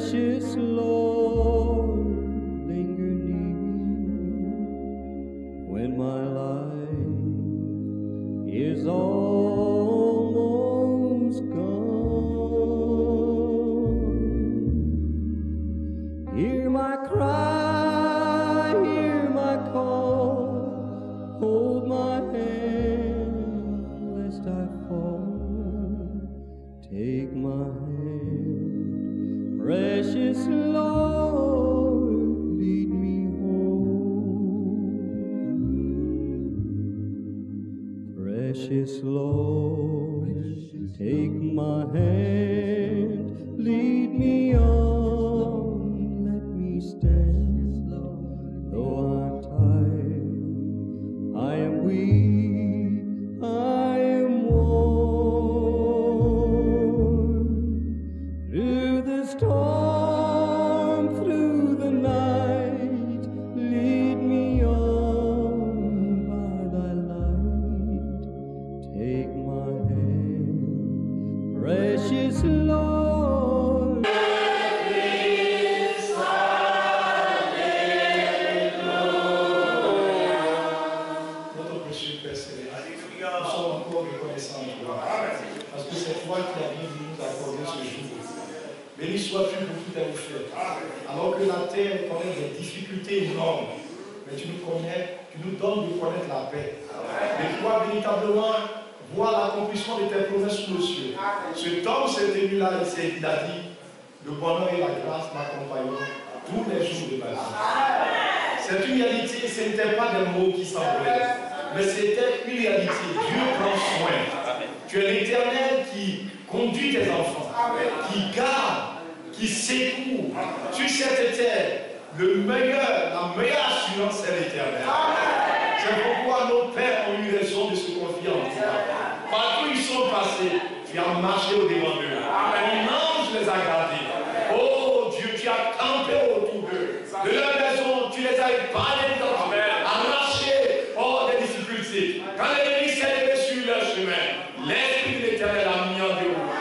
Precious Lord, linger near when my life is almost gone. Hear my cry, hear my call, hold my hand lest I fall. Take my hand, precious Lord, lead me home. Precious Lord, take my hand, lead me on, let me stand. Though I'm tired, I am weak, I am worn. Through the storm, through the night, lead me on by thy light. Take my hand, precious Lord. Notre précieux Père Céleste, nous sommes encore reconnaissants de toi, parce que c'est toi qui as bien nous accorder ce jour. Béni sois-tu pour tout tes faits. Alors que la terre connaît des difficultés énormes, mais tu nous connais, tu nous donnes de connaître la paix. Et toi, véritablement, voir l'accomplissement de tes promesses sous le ciel. Ce homme s'est tenu là, il a dit, le bonheur et la grâce m'accompagneront tous les jours de ma vie. C'est une réalité, ce n'était pas des mots qui s'envolaient, mais c'était une réalité. Dieu prend soin. Tu es l'Éternel qui conduit tes enfants, qui garde, qui secourt. Sur cette terre, la meilleure assurance, c'est l'Éternel. C'est pourquoi nos pères ont eu raison de se confier en toi. Partout où ils sont passés, tu as marché au-devant d'eux. Ton ange les a gardés. Oh Dieu, tu as campé autour d'eux. De leur maison, tu les as épargnés, arrachés hors des difficultés. Quand l'ennemi s'est levé sur leur chemin, l'Esprit de l'Éternel a mis en déroute.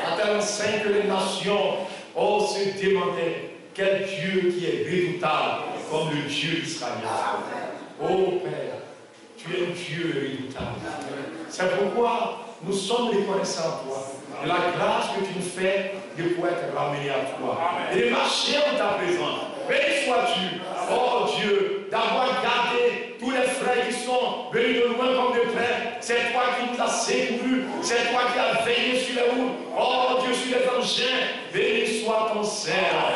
À tel enseigne que les nations se demandaient quel Dieu qui est redoutable comme le Dieu d'Israël. Oh Père, tu es un Dieu redoutable. C'est pourquoi nous sommes reconnaissants à toi de la grâce que tu nous fais de pouvoir être ramenés à toi et de marcher en ta présence. Béni sois-tu, oh Dieu, d'avoir gardé tous les frères qui sont venus de loin comme de près. C'est toi qui nous as secourus, c'est toi qui as veillé sur les routes. Oh Dieu, sur les engins, béni soit ton Seigneur.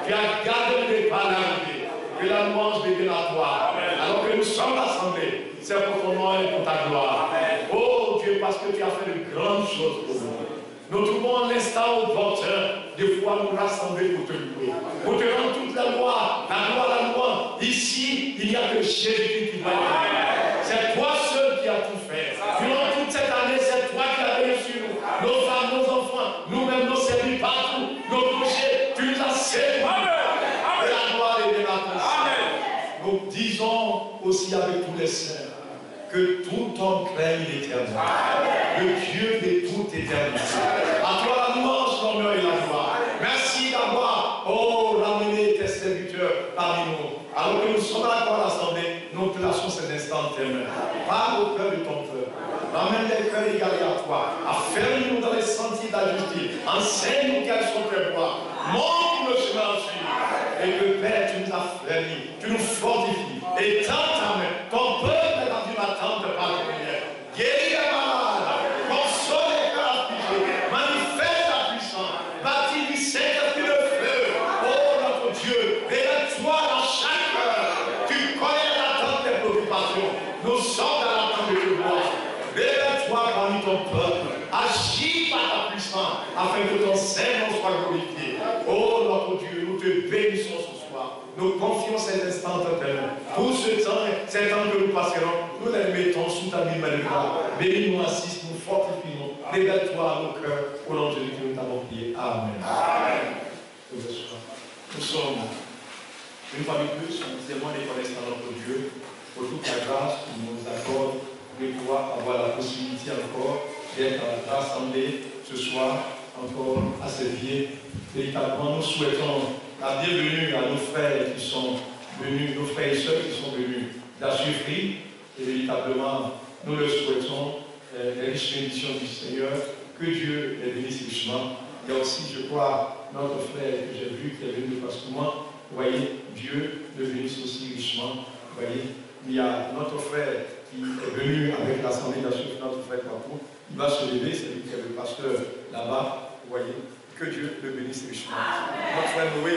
Tu as gardé le départ l'arrivée. Que la louange devienne à toi. Alors que nous sommes rassemblés, c'est pour ton nom et pour ta gloire. Oh Dieu, parce que tu as fait de grandes choses pour nous. Nous trouvons l'instant opportun de pouvoir nous rassembler pour te louer. Pour te rendre toute la gloire, la louange. Ici, il n'y a que Jésus qui doit être. C'est toi seul qui as tout fait. Durant toute cette année, c'est toi qui as veillé sur nous. Nos femmes, nos enfants, nous-mêmes, nos services partout, nos projets, tu nous as séparés. La gloire est de la personne. Nous disons aussi avec tous les saints que tout homme craigne l'Éternel, le Dieu de toute éternité. À toi la louange, l'honneur et la gloire. Merci d'avoir, ramené tes serviteurs parmi nous. Alors que nous sommes encore rassemblés, nous plaçons cet instant en tes mains. Parle au cœur de ton peuple. Ramène les cœurs égarés à toi. Affermis-nous dans les sentiers de la justice. Enseigne-nous quelles sont tes voies. Montre le chemin à suivre. Et que Père, tu nous affermis, tu nous fortifies. Et tends ta main. Ton peuple est dans une attente particulière. Guéris les malades. Console les cœurs affligés. Manifeste ta puissance. Bâtis du Saint-Esprit le feu. Oh notre Dieu, révèle-toi dans chaque cœur. Tu connais l'attente des préoccupations. Nous sommes dans l'attente de te voir. Révèle-toi parmi ton peuple. Agis par ta puissance afin que ton Saint-Nom soit glorifié. Oh notre Dieu, nous te bénissons ce soir. Nous confions ces instants en tes mains. Tout ce temps, ces temps que nous passerons, nous les mettons sous ta main magnifique. Bénis-nous, assiste-nous, fortifie-nous. Révèle-toi à nos cœurs. Au nom de Jésus, nous t'avons prié. Amen. Amen. Nous sommes une fois de plus, nous témoins des connaissances de notre Dieu pour toute la grâce qu'il nous accorde de pouvoir avoir la possibilité encore d'être rassemblés ce soir en encore à ses pieds. Véritablement, nous souhaitons la bienvenue à nos frères qui sont venus, nos frères et sœurs qui sont venus d'Assuffri. Et véritablement, nous leur souhaitons les riches bénédictions du Seigneur. Que Dieu les bénisse richement. Il y a aussi, je crois, notre frère que j'ai vu qui est venu de Pascouman. Vous voyez, Dieu le bénisse aussi richement. Vous voyez, il y a notre frère qui est venu avec l'Assemblée d'Assuffri, notre frère Papou. Il va se lever, c'est lui qui est le pasteur là-bas. Vous voyez, que Dieu le bénisse richement. Notre frère Noé,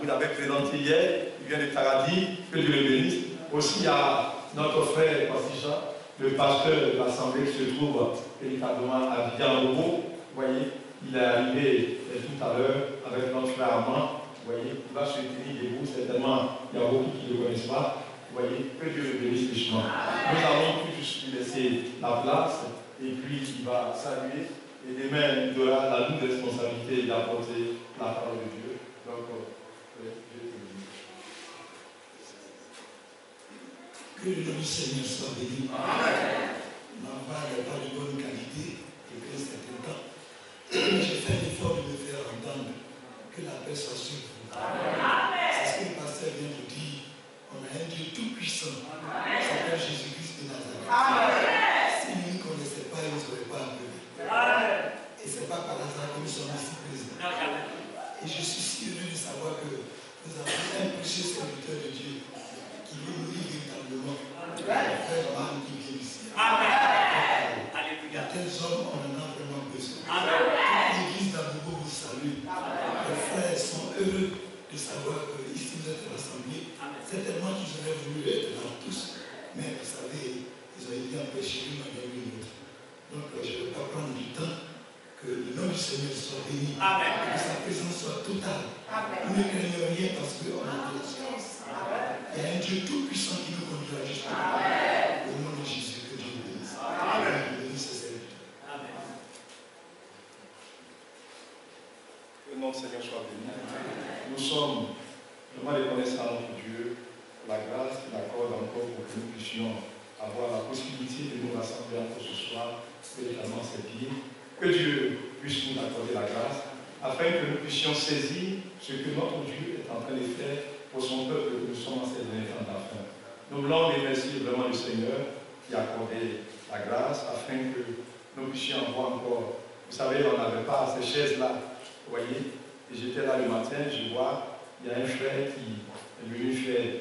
vous l'avez présenté hier, il vient de Taradi, que Dieu le bénisse. Aussi, il y a notre frère Pastisha, le pasteur de l'Assemblée qui se trouve véritablement à Villain-Lobo. Vous voyez, il est arrivé tout à l'heure avec notre frère Armand. Vous voyez, il va se tenir debout, certainement, il y a beaucoup qui ne le connaissent pas. Vous voyez, que Dieu le bénisse richement. Nous allons tout juste lui laisser la place, et puis il va saluer, et demain, il aura la lourde responsabilité d'apporter la parole de Dieu. Donc, Dieu te bénisse. Que le nom du Seigneur soit béni. Ma voix n'est pas de bonne qualité depuis un certain temps. J'ai fait l'effort de me faire entendre. Que la paix soit sur vous. C'est ce que le pasteur vient de dire. On a un Dieu tout-puissant. C'est Jésus-Christ de Nazareth. Si nous ne connaissaient pas, ils ne seraient pas appelés. Et ce n'est pas par hasard que nous sommes ici présents. Et je suis si heureux de savoir que nous avons un précieux serviteur de Dieu qui veut nous dire véritablement. Frère Marc qui vient ici. Il y a tels hommes, on en a vraiment besoin. Toute l'église d'Abobo vous salue. Les frères sont heureux de savoir que ici vous êtes rassemblés. Certainement qu'ils auraient voulu être là tous, mais vous savez, ils ont été empêchés d'une manière ou d'une autre. Donc je ne vais pas prendre du temps. Que le nom du Seigneur soit béni. Amen. Que sa présence soit totale. Amen. Nous ne craignons rien parce qu'on a de l'assurance. Il y a un Dieu tout-puissant qui nous conduira jusqu'à là. Au nom de Jésus, que Dieu nous bénisse. Amen. Que Dieu bénisse ses serviteurs. Amen. Que le nom du Seigneur soit béni. Nous sommes vraiment reconnaissants à Dieu pour la grâce qu'il accorde encore pour que nous puissions avoir la possibilité de nous rassembler encore ce soir, spécialement ses pieds. Que Dieu puisse nous accorder la grâce, afin que nous puissions saisir ce que notre Dieu est en train de faire pour son peuple que nous sommes en cette dernière temps d'enfant. Nous voulons remercier vraiment le Seigneur qui a accordé la grâce, afin que nous puissions avoir encore. Vous savez, on n'avait pas ces chaises-là, vous voyez, et j'étais là le matin, je vois, il y a un frère qui est venu faire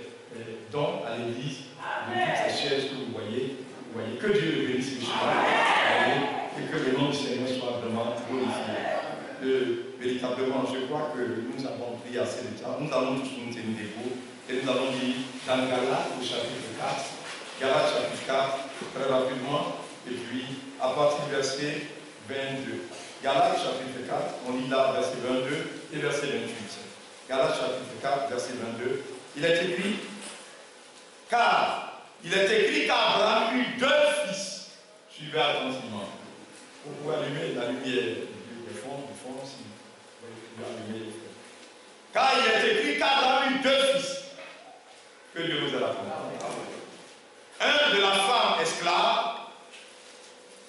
don à l'église de toutes ces chaises que vous voyez. Que Dieu le bénisse richement. Et que le nom du Seigneur soit vraiment glorifié. Véritablement, je crois que nous avons pris assez de temps. Nous allons tous nous tenir debout. Et nous allons lire dans Galates au chapitre 4. Galates chapitre 4, très rapidement. Et puis, à partir du verset 22. Galates chapitre 4, on lit là verset 22 et verset 28. Galates chapitre 4, verset 22. Il est écrit, car qu'Abraham eut deux fils. Suivez attentivement. Vous pouvez allumer la lumière du fond, si vous voulez allumer. Car il est écrit qu'Abraham eut deux fils. Que Dieu vous ait la parole. Un de la femme esclave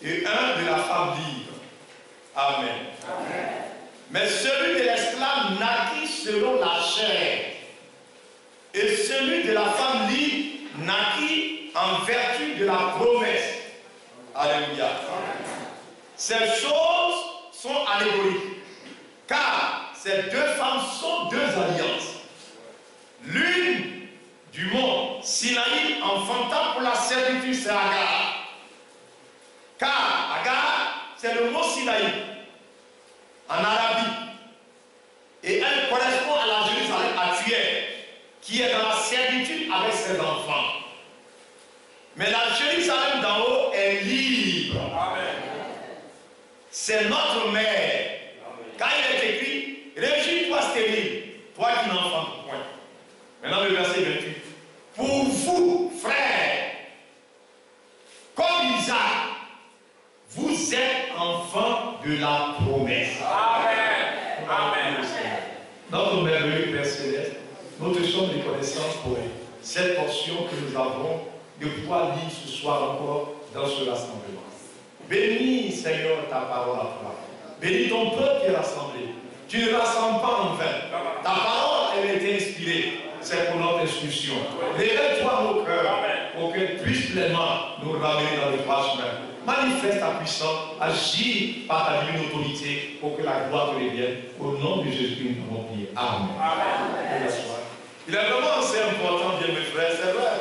et un de la femme libre. Amen. Amen. Mais celui de l'esclave naquit selon la chair. Et celui de la femme libre naquit en vertu de la promesse. Alléluia. Ces choses sont allégoriques, car ces deux femmes sont deux alliances. L'une du mont Sinaï enfantant pour la servitude, c'est Agar. Car Agar, c'est le mont Sinaï en Arabie. Et elle correspond à la Jérusalem actuelle, qui est dans la servitude avec ses enfants. Mais la Jérusalem d'en haut est libre. Amen. C'est notre mère. Quand il est écrit, régis-toi stérile, toi qui n'enfantes point. Maintenant le verset 28. Pour vous, frères, comme Isaac, vous êtes enfants de la promesse. Amen. Amen. Notre merveilleux Père Céleste, nous te sommes reconnaissants pour cette portion que nous avons de pouvoir lire ce soir encore dans ce rassemblement. Bénis, Seigneur, ta parole à toi. Bénis ton peuple qui est rassemblé. Tu ne rassembles pas en vain. Ta parole, elle a été inspirée. C'est pour notre instruction. Révèle-toi nos cœurs pour qu'elle puisse pleinement nous ramener dans le droit chemin. Manifeste ta puissance, agis par ta divine autorité pour que la gloire te revienne. Au nom de Jésus, nous avons prié. Amen. Amen. Il est vraiment assez important, bien mes frères, c'est vrai.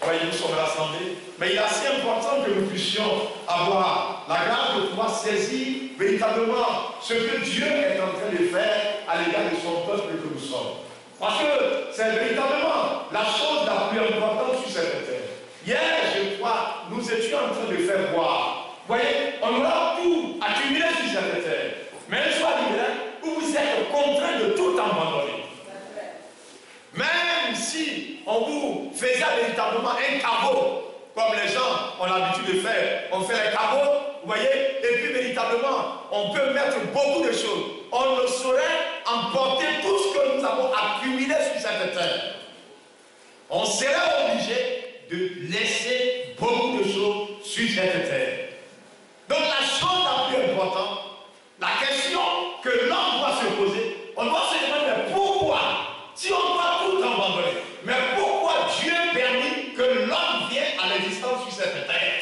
Voyez, nous sommes rassemblés, mais il est assez important que nous puissions avoir la grâce de pouvoir saisir véritablement ce que Dieu est en train de faire à l'égard de son peuple que nous sommes. Parce que c'est véritablement la chose la plus importante sur cette terre. Hier, je crois, nous étions en train de faire voir. Vous voyez, on aura tout accumulé sur cette terre. Mais un soir où vous êtes contraint de tout abandonner. Même si on vous faisait véritablement un caveau, comme les gens ont l'habitude de faire, on fait un caveau, vous voyez, et puis véritablement, on peut mettre beaucoup de choses. On ne saurait emporter tout ce que nous avons accumulé sur cette terre. On serait obligé de laisser beaucoup de choses sur cette terre. Donc la chose la plus importante, la question que l'homme doit se poser, on doit se demander pourquoi, si on doit tout abandonner, mais pourquoi Dieu permet que l'homme vienne à l'existence sur cette terre?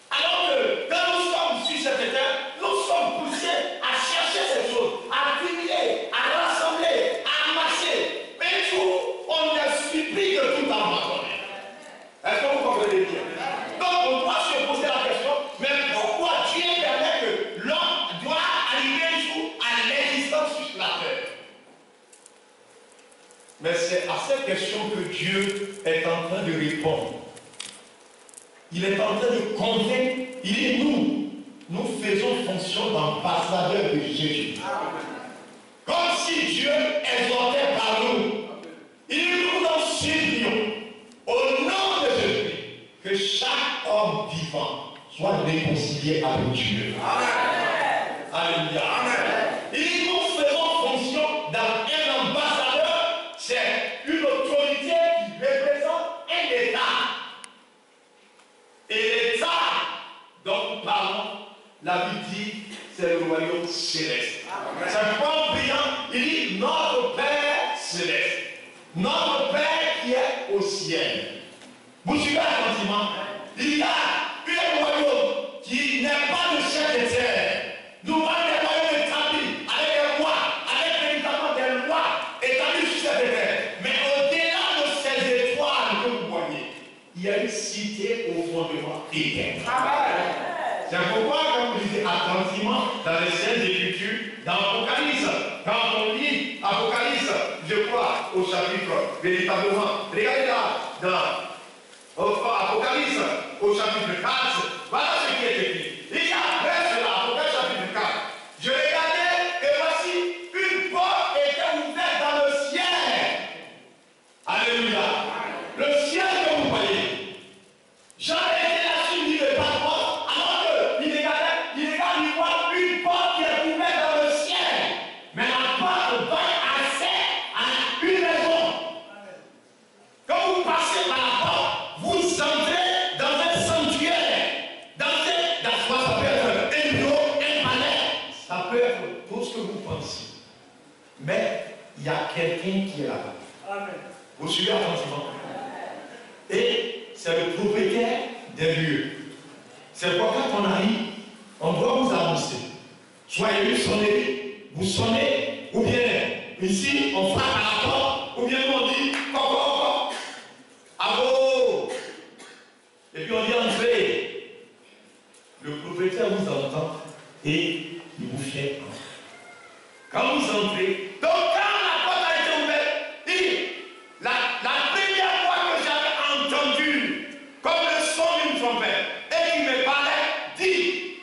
Alors que quand nous sommes sur cette terre, nous sommes poussés à chercher ces choses, à accumuler, à rassembler, à amasser. Mais tout, on est surpris de tout abandonner. Est-ce que vous comprenez bien? Donc on doit se poser la question, mais pourquoi Dieu permet que l'homme doit arriver un jour à l'existence sur la terre? Mais c'est à cette question que Dieu est en train de répondre. Il est en train de convaincre, il dit nous faisons fonction d'ambassadeurs de Jésus. Comme si Dieu exhortait par nous. Il nous en supplions, au nom de Jésus, que chaque homme vivant soit réconcilié avec Dieu. Amen. Alléluia. Amen. Il nous faisons fonction d'un ambassadeur, c'est une autorité qui représente un État. Et l'État dont nous parlons, la Bible dit, c'est le royaume céleste. C'est pas brillant, il dit notre Père céleste. Notre Père qui est au ciel. Vous suivez attentivement? Il y a un royaume qui n'est pas de ciel et terre. Nous avons des royaumes établis avec des rois, avec véritablement des lois établies sur cette terre. Mais au-delà de ces étoiles que vous voyez, il y a une cité au fondement éternel. C'est pourquoi, comme vous lisez attentivement dans les Saintes Écritures, dans l'Apocalypse, quand on lit Apocalypse, je crois, au chapitre, véritablement, regardez là, dans Apocalypse, au chapitre 4, voilà ce qui est écrit. Il y a après cela, Apocalypse chapitre 4, je regardais et voici une porte était ouverte dans le ciel. Alléluia. Le ciel que vous voyez. Jean était là-dessus, il ne pas croire, alors qu'il regarde, il voit une porte qui est ouverte dans le ciel. Mais la porte donne accès à une maison. Quand vous passez par la porte, vous entrez dans un sanctuaire, ça peut être un bureau, un palais, ça peut être tout ce que vous pensez. Mais il y a quelqu'un qui est là-bas. Vous suivez attentivement. Et c'est le propriétaire des lieux. C'est pourquoi quand on arrive, on doit vous annoncer. Soyez une sonnerie, vous sonnez, ou bien ici, on frappe à la porte, ou bien on dit coco, abo. Et puis on dit entrez. Le propriétaire vous entend et il vous fait entrer. Quand vous entrez, donc quand la porte a été ouverte, il dit la première fois que j'avais entendu comme le son d'une trompette et qui me parlait, dit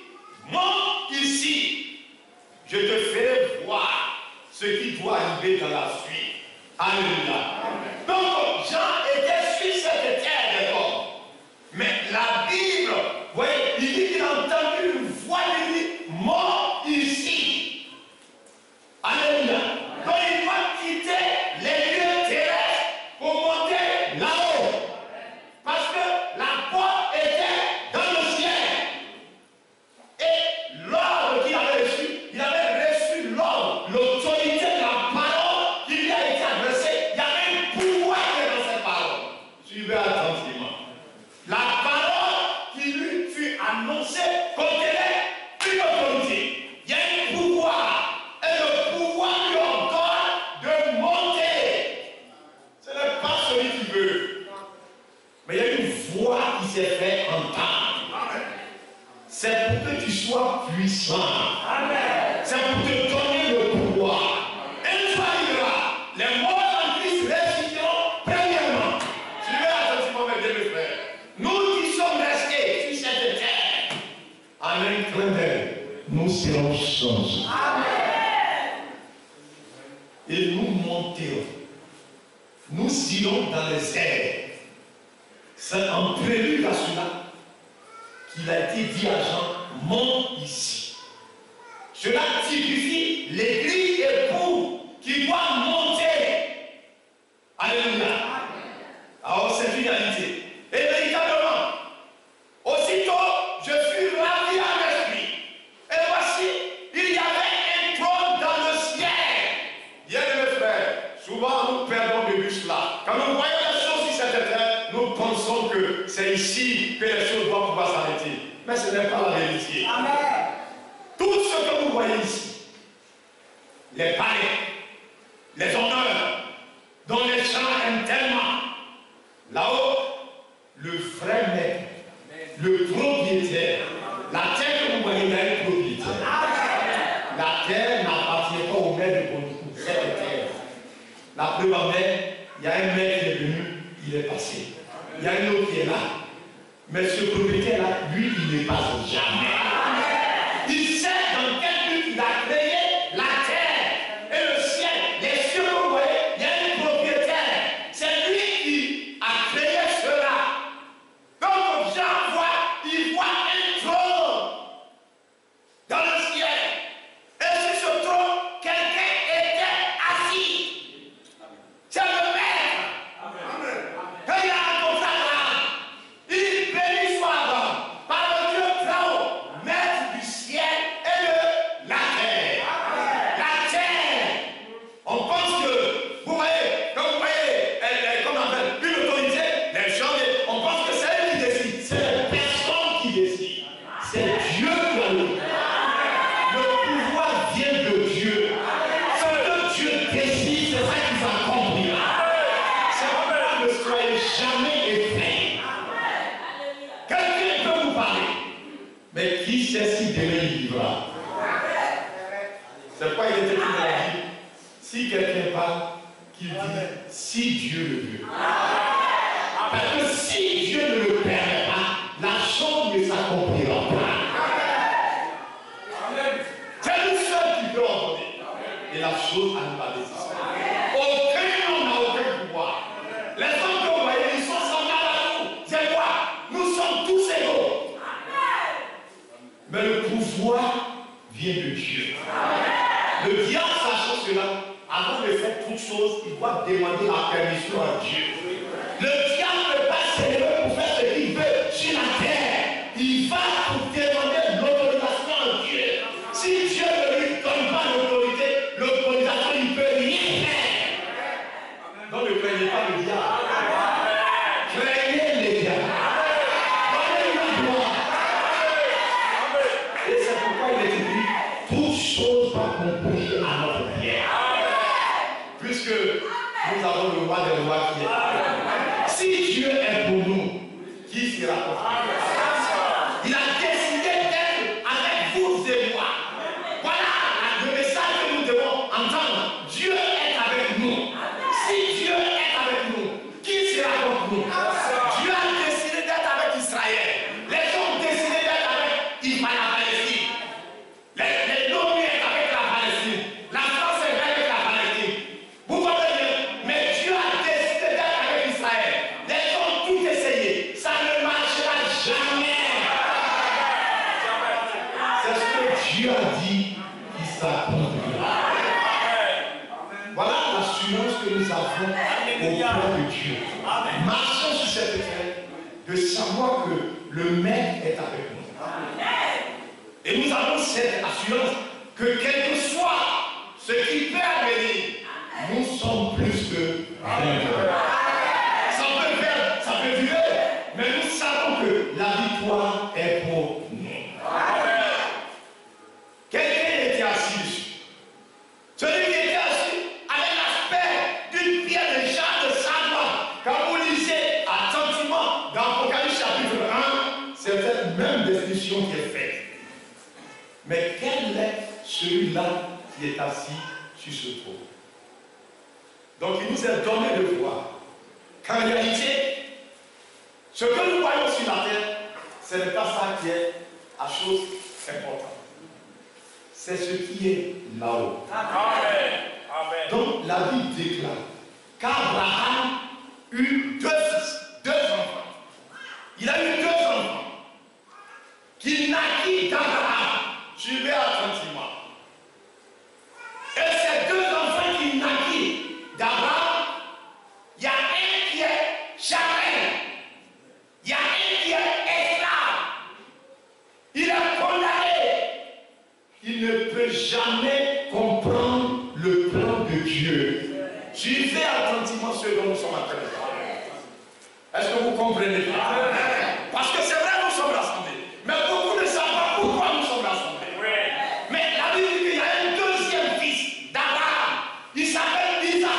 monte ici, je te ferai voir ce qui doit arriver dans la suite. Alléluia. Donc Jean était sur cette terre de mort. Mais la Bible, vous voyez, il dit qu'il a entendu une voix de lui mort ici. Alléluia. Donc il va quitter les lieux terrestres pour monter là-haut. Parce que la porte était dans le ciel. Et l'ordre qu'il avait reçu puissant. C'est pour te donner le pouvoir. Un jour arrivera, les morts en Christ ressusciteront premièrement. Suivez attentivement mes deux frères. Nous qui sommes restés sur cette terre, en un clin d'œil, nous serons changés. Et nous monterons. Nous irons dans les airs. C'est en prélude à cela qu'il a été dit à Jean, monte ici. Cela typifie l'église époux qui doit monter. Alléluia. Alors c'est une réalité. Et véritablement, aussitôt je fus ravi à l'esprit. Et voici, il y avait un trône dans le ciel. Bien mes frères, souvent nous perdons de vue cela. Quand nous voyons les choses sur cette terre, nous pensons que c'est ici que les choses doivent pouvoir s'arrêter. Mais ce n'est pas la vérité. Amen. Tout ce que vous voyez ici, les palais, les honneurs, dont les gens aiment tellement, là-haut, le vrai maître, le propriétaire, la terre que vous voyez là est le propriétaire. La terre n'appartient pas au maître de Bondoukou, c'est la terre. La preuve en est, il y a un maître qui est venu, il est passé. Il y a un autre qui est là. Mais ce propriétaire-là, lui, il n'est pas jamais. Il sait dans quel but il a créé la terre et le ciel. Les cieux que vous voyez, il y a un propriétaire. C'est lui qui a créé cela. Donc Jean voit, il voit un trône dans le ciel. Et sur ce trône, quelqu'un était assis. C'est le maître. Quand il a rencontré Abraham, il bénit soit Abraham par le Dieu très haut, maître du ciel et de la terre. La terre, on pense que, vous voyez, quand vous voyez, comme on appelle, une autorité, les gens, on pense que c'est elle qui décide. C'est personne qui décide. C'est Dieu qui a le pouvoir. Le pouvoir vient de Dieu. Ce que Dieu décide, c'est ça qui s'accomplira. C'est pourquoi ne soyez jamais effrayés. Quelqu'un peut vous parler, mais qui sait si demain il vivra? C'est pourquoi il était écrit dans la Bible, si quelqu'un parle, qu'il dit si Dieu le veut. Parce que si Dieu ne le permet pas, la chose ne s'accomplira pas. C'est lui seul qui peut ordonner. Et la chose à ne pas désister. Aucun homme n'a aucun pouvoir. Les hommes que vous voyez, ils sont semblables à nous. C'est quoi? Nous sommes tous égaux. Mais le pouvoir vient de Dieu. Le diable, sachant cela, avant de faire toute chose, il doit demander la permission à Dieu. Le diable ne peut pas s'élever pour faire ce qu'il veut sur la terre. Il va pour demander l'autorisation à Dieu. Si Dieu ne lui donne pas l'autorité, l'autorisation, il ne peut rien faire. Donc ne craignez pas le diable. Craignez les diables. Donnez-lui gloire. Et c'est pourquoi il est dit, toute chose va accomplir à notre bien. Puisque nous avons le roi des rois qui est là. Si Dieu est pour nous, qui sera contre nous? Il a décidé d'être avec vous et moi. Voilà le message que nous devons entendre. Dieu est avec nous. Si Dieu est avec nous, qui sera contre nous? Dieu a décidé d'être avec Israël. Les gens ont décidé d'être avec la Palestine. L'ONU est avec la Palestine. La France est avec la Palestine. Vous comprenez? Mais Dieu a décidé d'être avec Israël. Les gens ont tout essayé. Ça ne marchera jamais. C'est ce que Dieu a dit qui s'accomplira. Voilà l'assurance que nous avons auprès de Dieu. Marchons sur cette terre de savoir que le Maître est avec nous. Et nous avons cette assurance que quel que soit ce qui peut advenir, nous sommes plus que vainqueurs. Ça peut durer, mais nous savons que la victoire est pour nous. Quelqu'un était assis dessus. Celui qui était assis avait l'aspect d'une pierre de Jean de Saint-Marc. Quand vous lisez attentivement dans Apocalypse chapitre 1, c'est cette même description qui est faite. celui-là qui est assis sur ce trône. Donc il nous est donné de voir qu'en réalité, ce que nous voyons sur la terre, ce n'est pas ça qui est la chose importante. C'est ce qui est là-haut. Amen. Donc la Bible déclare qu'Abraham eut deux fils, deux enfants. Il a eu deux enfants qui naquirent d'Abraham. Suivez attentivement. Et ces deux enfants qui naquirent d'Abraham, il y a un qui est charnel, il y a un qui est esclave. Il est condamné. Il ne peut jamais comprendre le plan de Dieu. Suivez attentivement ce dont nous sommes en train de parler. Est-ce que vous comprenez bien? Parce que c'est vrai, nous sommes rassemblés. Mais beaucoup ne savent pas pourquoi nous sommes rassemblés. Mais la Bible dit qu'il y a un deuxième fils d'Abraham. Il s'appelle Isaac.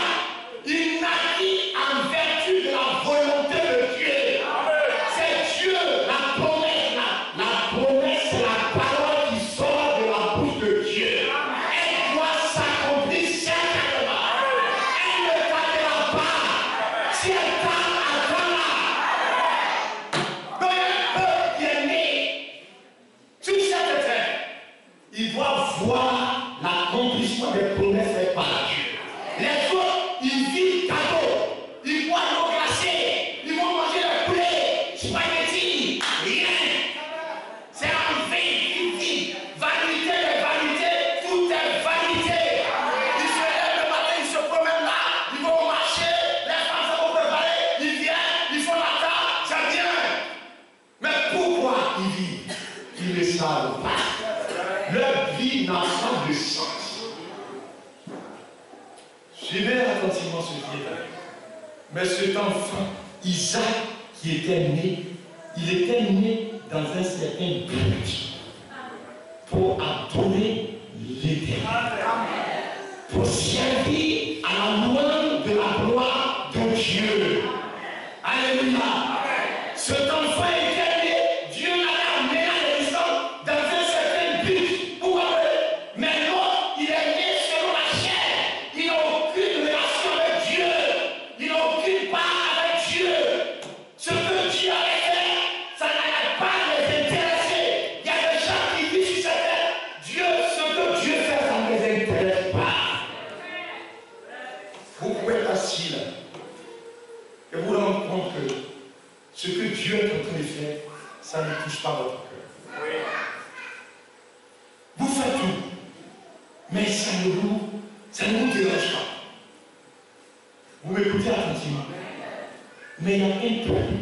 Il naquit en vertu de la volonté de Dieu. C'est Dieu, la promesse. La promesse, c'est la parole qui sort de la bouche de Dieu. Elle doit s'accomplir certainement. Elle ne tardera pas. Si elle tarde, attends-la. Donc, un peuple qui est né sur cette terre, il doit voir l'accomplissement des promesses faites par Dieu. Les autres, ils vivent cadeau. Ils boivent l'eau glacée. Ils vont manger le poulet, spaghetti, rien. C'est en vain qu'ils vivent. Vanité de vanité, tout est vanité. Ils se lèvent le matin, ils se promènent là, ils vont au marché, les femmes se vont préparer, ils viennent, ils font la table, c'est bien. Mais pourquoi ils vivent? Ils ne savent pas. Leur vie n'a pas de sens. Suivez attentivement ce qui est là. Mais cet enfant, Isaac, qui était né, il était né dans un certain but pour adorer l'Éternel, pour servir à la louange de la gloire de Dieu. Alléluia. Cet enfant était né, Dieu l'avait amené à l'existence dans un certain but. Pourquoi? Mais non, il est né selon la chair. Il n'a aucune relation avec Dieu. Il n'a aucune part avec Dieu. Ce que Dieu avait fait, ça n'allait pas les intéresser. Il y a des gens qui vivent sur cette terre. Dieu, ce que Dieu fait, ça ne les intéresse pas. Vous pouvez être assis là et vous rendre compte que ce que Dieu est en train de faire, ça ne touche pas votre cœur. Vous faites tout, mais ça ne vous dérange pas. Vous m'écoutez attentivement. Mais il y a un peuple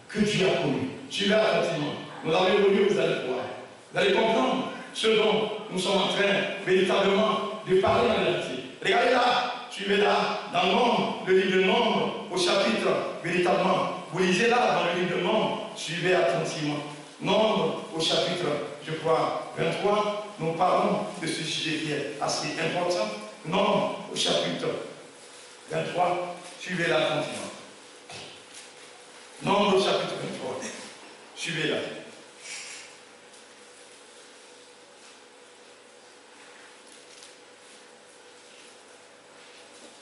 que Dieu a connu. Suivez attentivement. Nous allons évoluer, vous allez voir. Vous allez comprendre ce dont nous sommes en train véritablement de parler en réalité. Regardez là, suivez là, dans Nombre, le livre de Nombre, au chapitre véritablement. Vous lisez là, dans le livre de Nombre, suivez attentivement. Nombre, au chapitre, je crois, 23, nous parlons de ce sujet qui est assez important. Nombre, au chapitre 23, suivez-la attentivement. Nombre, au chapitre 23, suivez-la.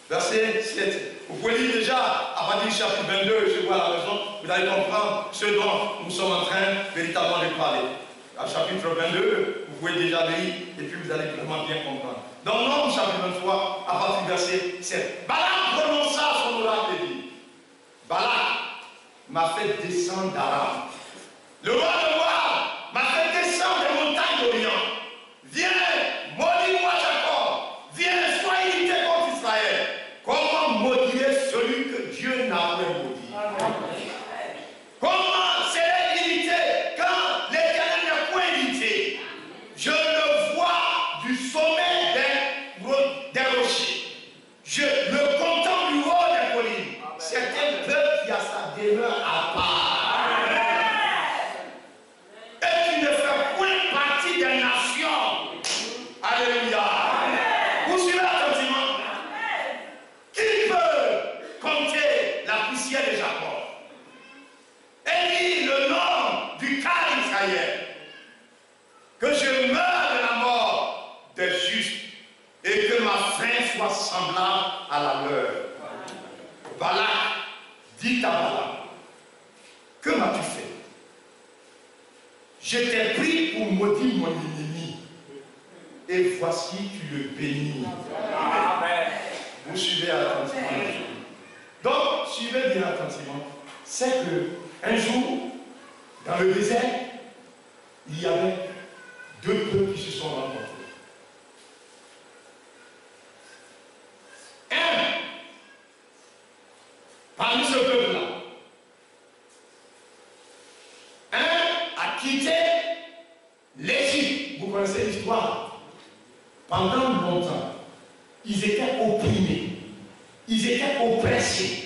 Verset 7. Vous pouvez lire déjà à partir du chapitre 22, je vois la raison, vous allez comprendre ce dont nous sommes en train véritablement de parler. Au chapitre 22, vous pouvez déjà lire et puis vous allez vraiment bien comprendre. Dans Nombre, chapitre 23, à partir du verset 7. Balak prononça son oracle et dit: Balak m'a fait descendre d'Aram. Le roi de Moab m'a fait descendre des montagnes d'Orient. Viens, maudis-moi Jacob. Viens, sois irrité contre Israël. Comment maudire celui que Dieu n'a pas maudit? Comment serait irrité quand l'Éternel n'a point irrité? Je le vois du sommet des rochers. Je le contemple du haut des collines. C'est un peuple qui a sa demeure à part. semblable à la leur. Balak dit à Balaam, que m'as-tu fait? Je t'ai pris pour maudire mon ennemi, et voici tu le bénis. Amen. Vous suivez attentivement. Donc, suivez bien attentivement. C'est que un jour, dans le désert, il y avait deux peuples qui se sont rencontrés. Un, parmi ce peuple-là, un a quitté l'Égypte. Vous connaissez l'histoire. Pendant longtemps, ils étaient opprimés. Ils étaient oppressés.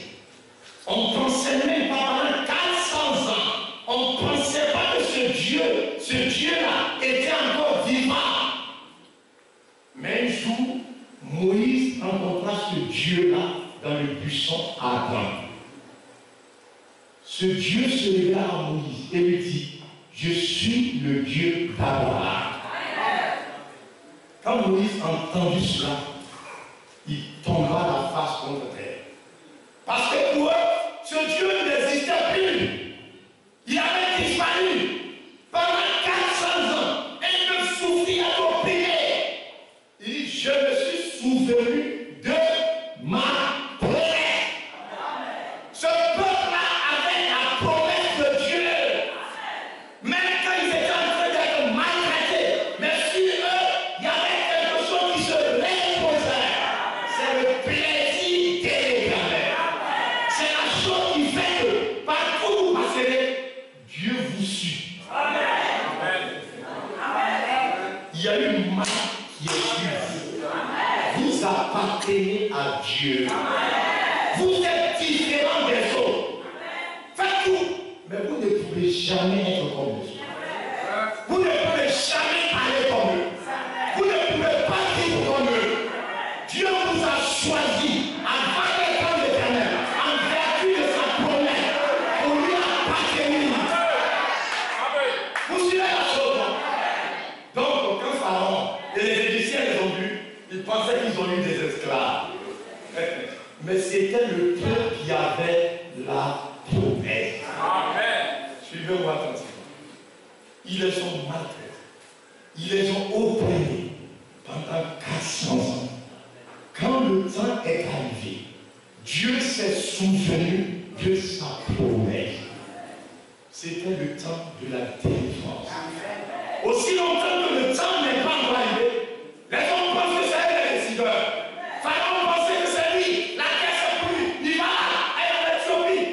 On ne pensait même pas pendant 400 ans. On ne pensait pas que ce Dieu-là était encore vivant. Mais un jour, Moïse rencontra ce Dieu-là dans le buisson ardent. Ce Dieu se révéla à Moïse et lui dit, je suis le Dieu d'Abraham. Quand Moïse entendit cela, il tomba la face contre terre. Parce que pour eux, ce Dieu n'existait plus. Il avait disparu. Pendant 400 ans, et me souffrit à l'opprimer. Il dit, je me suis souvenu de ma promesse. Ce peuple-là avait la promesse de Dieu. Même quand ils étaient en train d'être maltraités, mais sur eux, il y avait quelque chose qui se réposait. C'est le plaisir de l'Éternel. C'est la chose qui fait que partout où vous passerez, Dieu vous suit. Amen. Il y a une marque qui est sur vous. Vous appartenez à Dieu. Vous êtes différents des autres. Faites tout, mais vous ne pouvez jamais être comme eux. Vous ne pouvez jamais aller comme eux. Vous ne pouvez pas vivre comme eux. Dieu vous a choisi avant les temps éternels, en vertu de sa promesse, pour lui appartenir. Vous suivez la chose, non? Donc, quand Pharaon et les Égyptiens les ont vus, ils pensaient qu'ils ont eu des esclaves. Mais c'était le peuple qui avait la promesse. Amen. Suivez-moi attentivement. Ils les ont maltraités. Ils les ont opprimés pendant 400 ans. Quand le temps est arrivé, Dieu s'est souvenu de sa promesse. C'était le temps de la délivrance. Aussi longtemps que le temps n'est pas encore arrivé, les hommes pensent que c'est eux les décideurs. Pharaon pensait que c'est lui, la terre c'est pour lui. Il va là, à l'Éthiopie,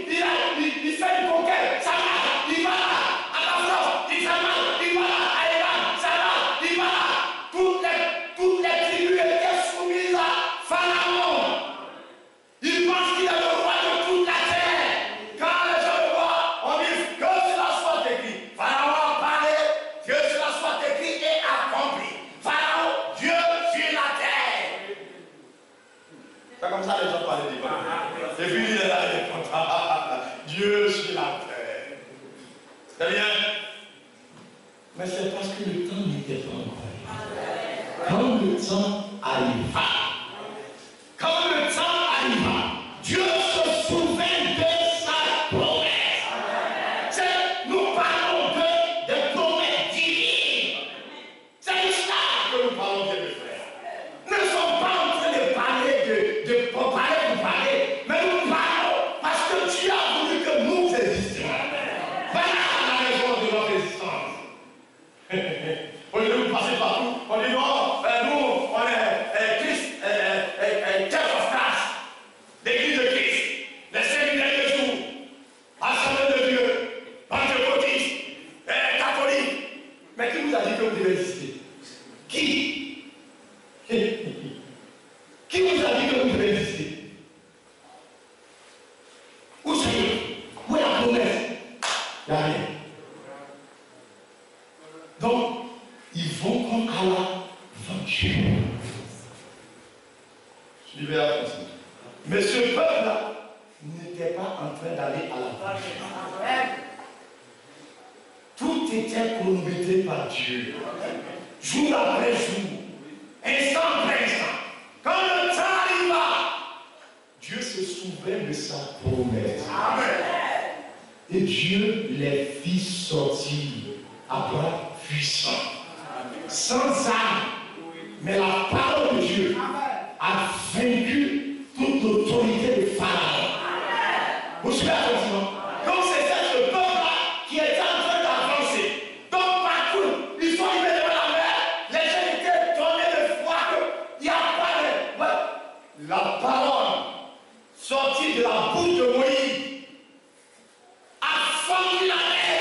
il fait une conquête, ça marche. Il va là, à la France, il ça marche. Il va là, à Iran, ça marche. Il va là. Toutes les tribus étaient soumises à Pharaon. Il pense qu'il est le roi de toute la terre. Quand les gens le voient, on dit que cela soit écrit. Pharaon a parlé, que cela soit écrit et accompli. Pharaon, Dieu sur la terre. C'est comme ça les gens parlaient du Pharaon. Et puis il est là, il est content. Dieu sur la terre. C'est bien. Mais c'est parce que le temps n'était pas encore arrivé. Quand le temps arriva, Dieu se souvient de sa promesse. Nous parlons de promesses divines. C'est ça que nous parlons, bien mes frères. Nous ne sommes pas en train de parler de parler, mais nous parlons parce que Dieu a voulu que nous existions. Voilà la raison de notre existence. Au lieu de nous passer partout, on dit non, nous, on est Christ, Church of Christ, l'église de Christ, les séminaires de jour, assemblée de Dieu, pentecôtistes, catholiques. Mais qui vous a dit que vous devez exister? Qui? Qui vous a dit que vous devez exister? Où c'est? Où est la promesse? Il n'y a rien. Donc, ils vont comme à l'aventure. Suivez attention. Mais ce peuple-là n'était pas en train d'aller à l'aventure. Tout était chronométré par Dieu. Jour après jour. Instant après instant. Quand le temps se souvint de sa promesse. Amen. Et Dieu les fit sortir à bras puissants, sans armes. Mais la parole de Dieu a vaincu toute l'autorité de Pharaon. Vous suivez attentivement? Donc c'est ce peuple-là qui était en train d'avancer. Donc partout, ils sont arrivés devant la mer, les gens étaient tombés de froid, il n'y a pas de... Ouais. La parole sortie de la bouche de Moïse a fendu la mer.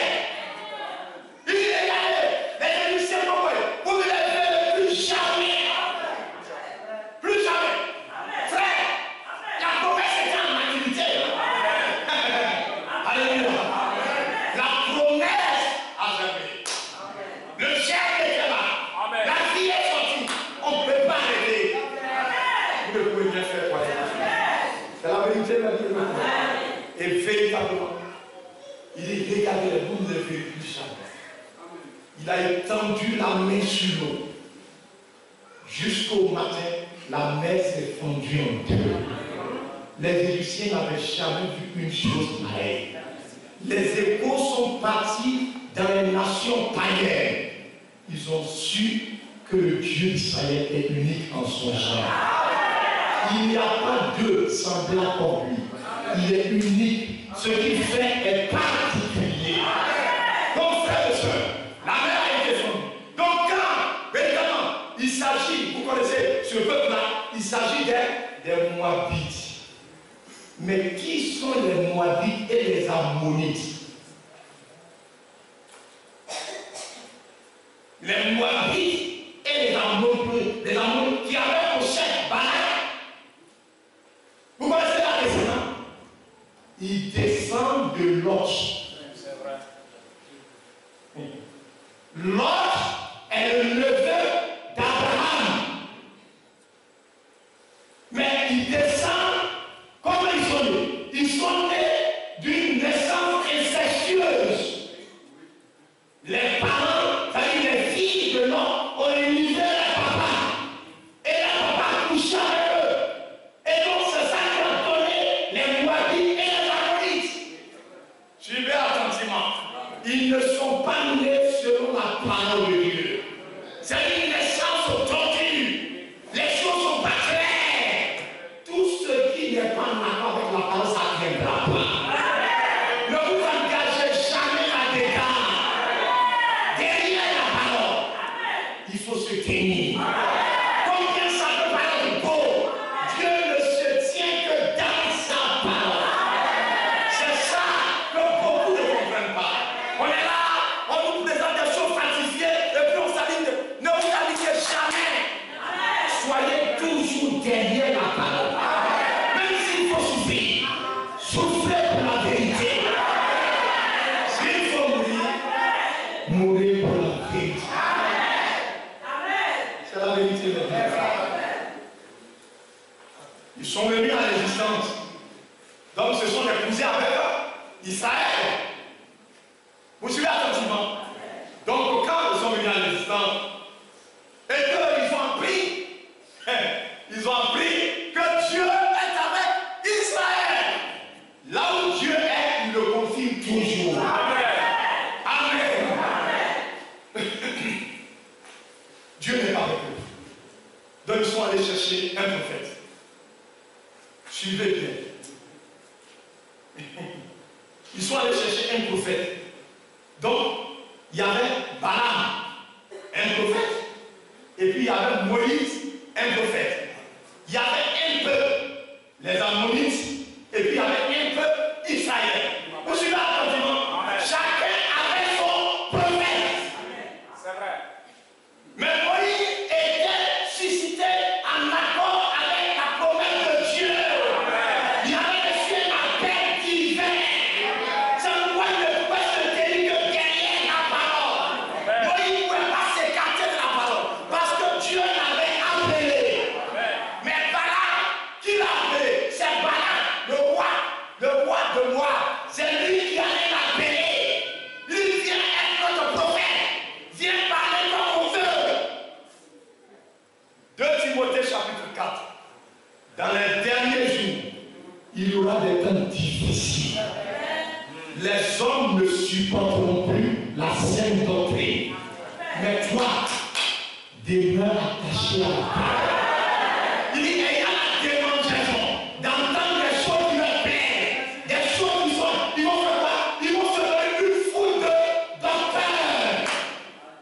Il est allé, les Égyptiens vont voir, vous ne les verrez plus jamais. Plus jamais. Frère, la promesse était en activité. Alléluia. La promesse a jamais. Le chef était là. La vie est sortie. On ne peut pas arrêter. Vous ne pouvez rien faire quoi. C'est la vérité, la vie. Et véritablement, il est regardé, vous ne le verrez plus jamais. Il a étendu la main sur l'eau. Jusqu'au matin, la mer s'est fondue en deux. Les Égyptiens n'avaient jamais vu une chose pareille. Les échos sont partis dans les nations païennes. Ils ont su que le Dieu d'Israël est unique en son genre. Il n'y a pas deux semblables comme lui. Il est unique. Ce qu'il fait est particulier. Donc, frères et sœurs, la mer a été fondue. Donc, quand, véritablement, il s'agit, vous connaissez ce peuple-là, il s'agit des Moabites. Mais qui sont les Moabites et les Ammonites? Les Moabites et les Ammonites qui avaient au chef Balak. Vous connaissez la descendance? Ils descendent de Lot. C'est vrai. Lot est le neveu d'Abraham. Mais ils descendent, comment ils sont nés? Ils sont nés d'une naissance incestueuse. Les parents, c'est-à-dire les filles de Lot, ont élevé les papas. Et les papas couchaient avec eux. Et donc c'est ça qui a donné les Moabites et les Ammonites. Suivez attentivement. Ils ne sont pas nés selon la parole de Dieu. C'est une naissance tordue. Les choses sont pas claires. Tout ce qui n'est pas en accord avec la parole, ça ne viendra pas. Ne vous engagez jamais à l'écart. Derrière la parole, il faut se tenir. Combien ça peut paraître beau, Dieu ne se tient que dans sa parole. C'est ça que beaucoup ne comprennent pas. On est là, on nous présente des choses falsifiées et puis on s'aligne. Ne vous alignez jamais. Soyez toujours derrière la parole. Même s'il faut souffrir, souffrez pour la vérité. S'il faut mourir, mourez pour la vérité. C'est la vérité maintenant. Ils sont venus à l'existence. Donc ce sont les cousins avec Israël. Vous suivez attentivement. Donc quand ils sont venus à l'existence, et qu'ils ont appris que Dieu est avec Israël. Là où Dieu est, il le confirme toujours. Amen. Amen. Dieu n'est pas avec eux. Donc ils sont allés chercher un prophète. Suivez bien. Ils sont allés chercher un prophète. Donc, il y avait Balaam, un prophète. Et puis il y avait Moïse, un prophète. Il y avait un peuple, les Ammonites, et puis il y avait un peuple, Israël. Vous suivez attentivement? Chacun avait son prophète. C'est vrai. Mais Moïse était suscité en accord avec la promesse de Dieu. Il avait reçu un appel divin. C'est pourquoi il ne pouvait se tenir que derrière la parole. Moïse ne pouvait pas s'écarter de la parole parce que Dieu l'avait appelé. Mais Balaam, qui l'a appelé? C'est Balaam, le roi de Moab. C'est lui qui allait l'appeler. Il vient être notre prophète. Viens parler comme on veut. 2 Timothée chapitre 4. Dans les derniers jours, il y aura des temps difficiles. Les hommes ne supporteront plus la saine doctrine. Mais toi, demeure attaché à la parole. Il dit, ayant la démangeaison d'entendre des choses qui leur plaisent, des choses qui sont, ils vont faire quoi? Ils vont se donner une foule de docteurs.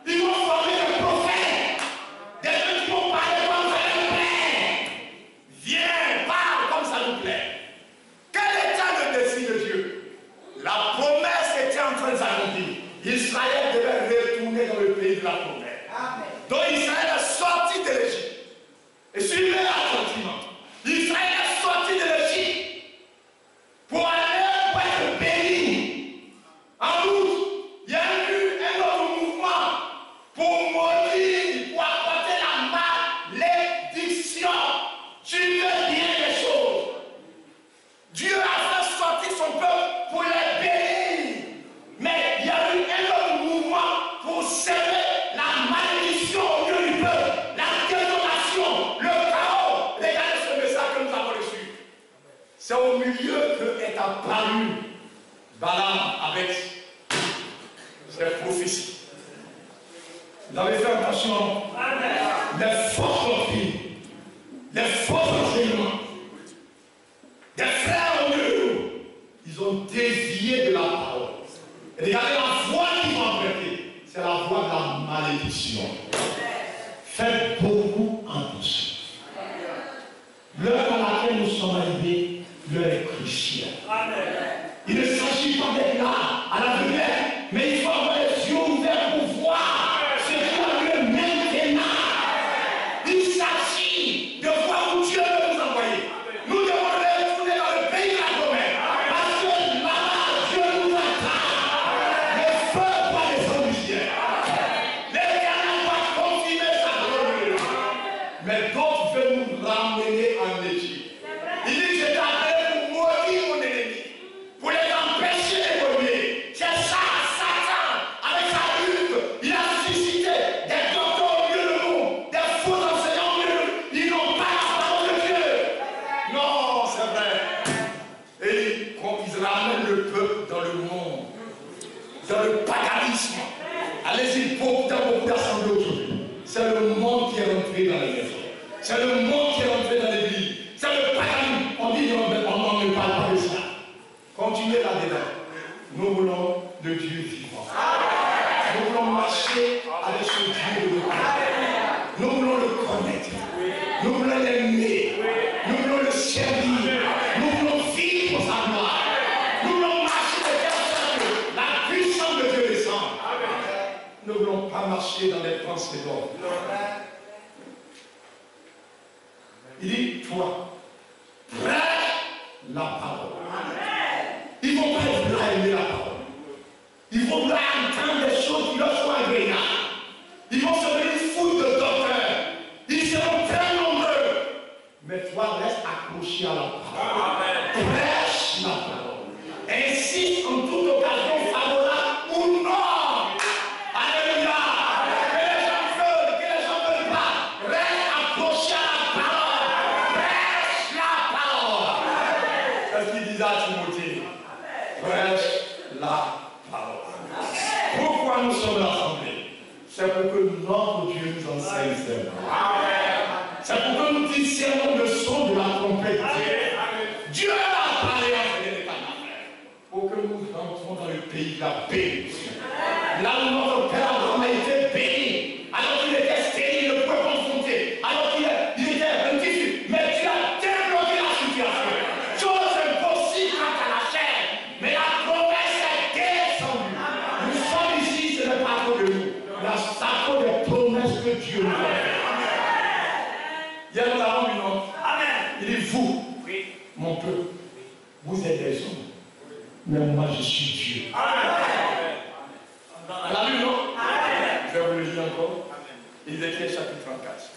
Ils vont former des prophètes, des gens qui vont parler comme ça leur plaît. Viens, parle comme ça nous plaît. Quel était le dessein de Dieu? La promesse était en train de s'accomplir. Israël devait retourner dans le pays de la promesse. Donc Israël est sorti de l'Égypte. Et suivez attentivement. Israël est sorti de l'Égypte pour aller pour être béni. En route, il y a eu un autre mouvement pour maudire, pour apporter la malédiction. Suivez bien les choses. Dieu a fait sortir son peuple pour les bénir. Mais il y a eu un autre mouvement pour semer la malédiction au milieu du peuple, la désolation, le chaos. Regardez ce message que nous avons reçu. C'est au milieu que est apparu Balaam avec ses prophéties. Vous avez fait attention. Les fausses doctrines, les faux enseignements, des frères au milieu de nous, ils ont dévié de la parole. Et regardez la voie qu'ils ont emprunté, c'est la voie de la malédiction. Faites beaucoup en douceur. L'heure dans laquelle nous sommes arrivés, l'heure est cruciale. Il ne s'agit pas d'être là à la lumière, mais il faut avoir les yeux ouverts pour voir ce qui a lieu maintenant. Il s'agit de voir où Dieu veut nous envoyer. Nous devons retourner dans le pays de la promesse. Parce que là-bas, Dieu nous attend. Le feu doit descendre du ciel. L'Éternel doit confirmer sa gloire. Mais d'autres veulent nous ramener en Égypte. Il dit, je t'ai appelé pour maudire mon ennemi, pour les empêcher d'évoluer. C'est ça, Satan, avec sa lutte, il a suscité des docteurs au milieu de nous, des faux enseignants au milieu de nous. Ils n'ont pas la parole de Dieu. Non, c'est vrai. Et ils ramènent le peuple dans le monde, dans le paganisme. Allez-y, dans beaucoup d'assemblées aujourd'hui. C'est le monde qui est rentré dans les maisons. C'est le monde qui est rentré dans l'église. C'est le paganisme. On dit on ne parle pas de ça. Continuez là-dedans. Nous voulons le Dieu vivant. Nous voulons marcher avec ce Dieu de nous. Nous voulons le connaître. Nous voulons l'aimer. Nous voulons le servir. Nous voulons vivre pour sa gloire. Nous voulons marcher de telle sorte que la puissance de Dieu descend. Nous ne voulons pas marcher dans les pensées d'or. Il dit, toi, prêche la parole. Ils vont pas être là à aimer la parole. Ils vont là entendre des choses qui leur sont agréables. Ils vont se donner une foule de docteurs. Ils seront très nombreux. Mais toi, reste accroché à la parole. Prêche la parole. Insiste en toute occasion favorable ou non. Alléluia. Que les gens veulent, que les gens ne veulent pas. Reste accroché à la parole. Prêche la parole. C'est ce qu'il disait à Timothée. Prêche la parole. Pourquoi nous sommes rassemblés? C'est pour que notre Dieu nous enseigne ses paroles. C'est pour que nous discernons le son de la trompette. Dieu a parlé à des pour que nous rentrons dans le pays de la bénédiction. Là où notre Père Abraham a été béni, alors qu'il était stérile, ne pouvait pas confronter, alors qu'il était un petit, mais tu as débloqué la situation. Chose impossible quant à la chair, mais la promesse est descendue. Nous sommes ici, ce n'est pas à cause de nous, mais à cause des promesses que Dieu nous a faites. Hier, nous avons vu, non? Amen. Il dit, vous, mon peuple, vous êtes des hommes, mais moi je suis Dieu. Amen. On l'a lu, non? Amen. Je vais vous le lire encore. Ézéchiel chapitre 34.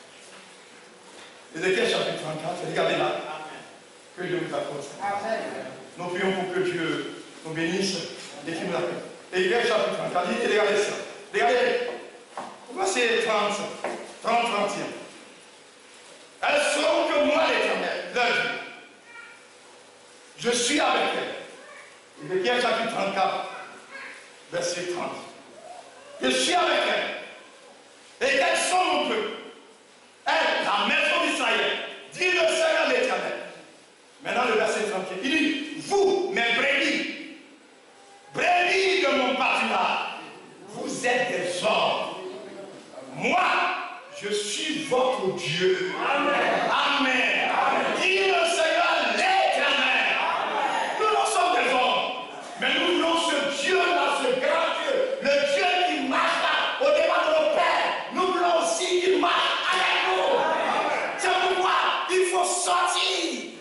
Ézéchiel chapitre 34, regardez là. Que Dieu vous accorde ça. Amen. Nous prions pour que Dieu nous bénisse et qu'il nous accorde. Ézéchiel chapitre 34, regardez ça. Regardez. Voici 30, 31. Elles seront que moi l'éternel, leur Dieu. Je suis avec elle. Ézéchiel chapitre 34, verset 30. Je suis avec elle. Et quels sont mon peuple? Elle, la maison d'Israël, dit le Seigneur l'Éternel. Maintenant le verset 31. Il dit, vous, mes brebis, brebis de mon pâturage, vous êtes des hommes. Moi, je suis votre Dieu. Amen. Amen. Amen. Dit le Seigneur l'Éternel. Nous sommes des hommes. Mais nous voulons ce Dieu-là, ce grand Dieu, le Dieu qui marche là, au devant de nos pères. Nous voulons aussi qu'il marche avec nous. C'est pourquoi il faut sortir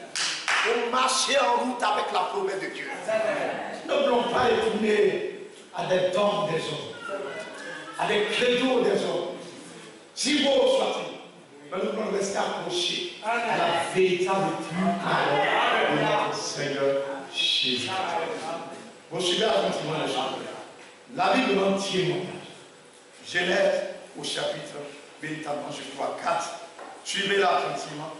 et marcher en route avec la promesse de Dieu. Nous ne voulons pas retourner à des dons des hommes, à des credos des hommes. Si beau soit-il, mais nous voulons rester accrochés à la véritable parole de notre Seigneur Jésus. Vous suivez attentivement les choses. La Bible entière, Genèse au chapitre, véritablement, je crois, 4. Suivez-la attentivement.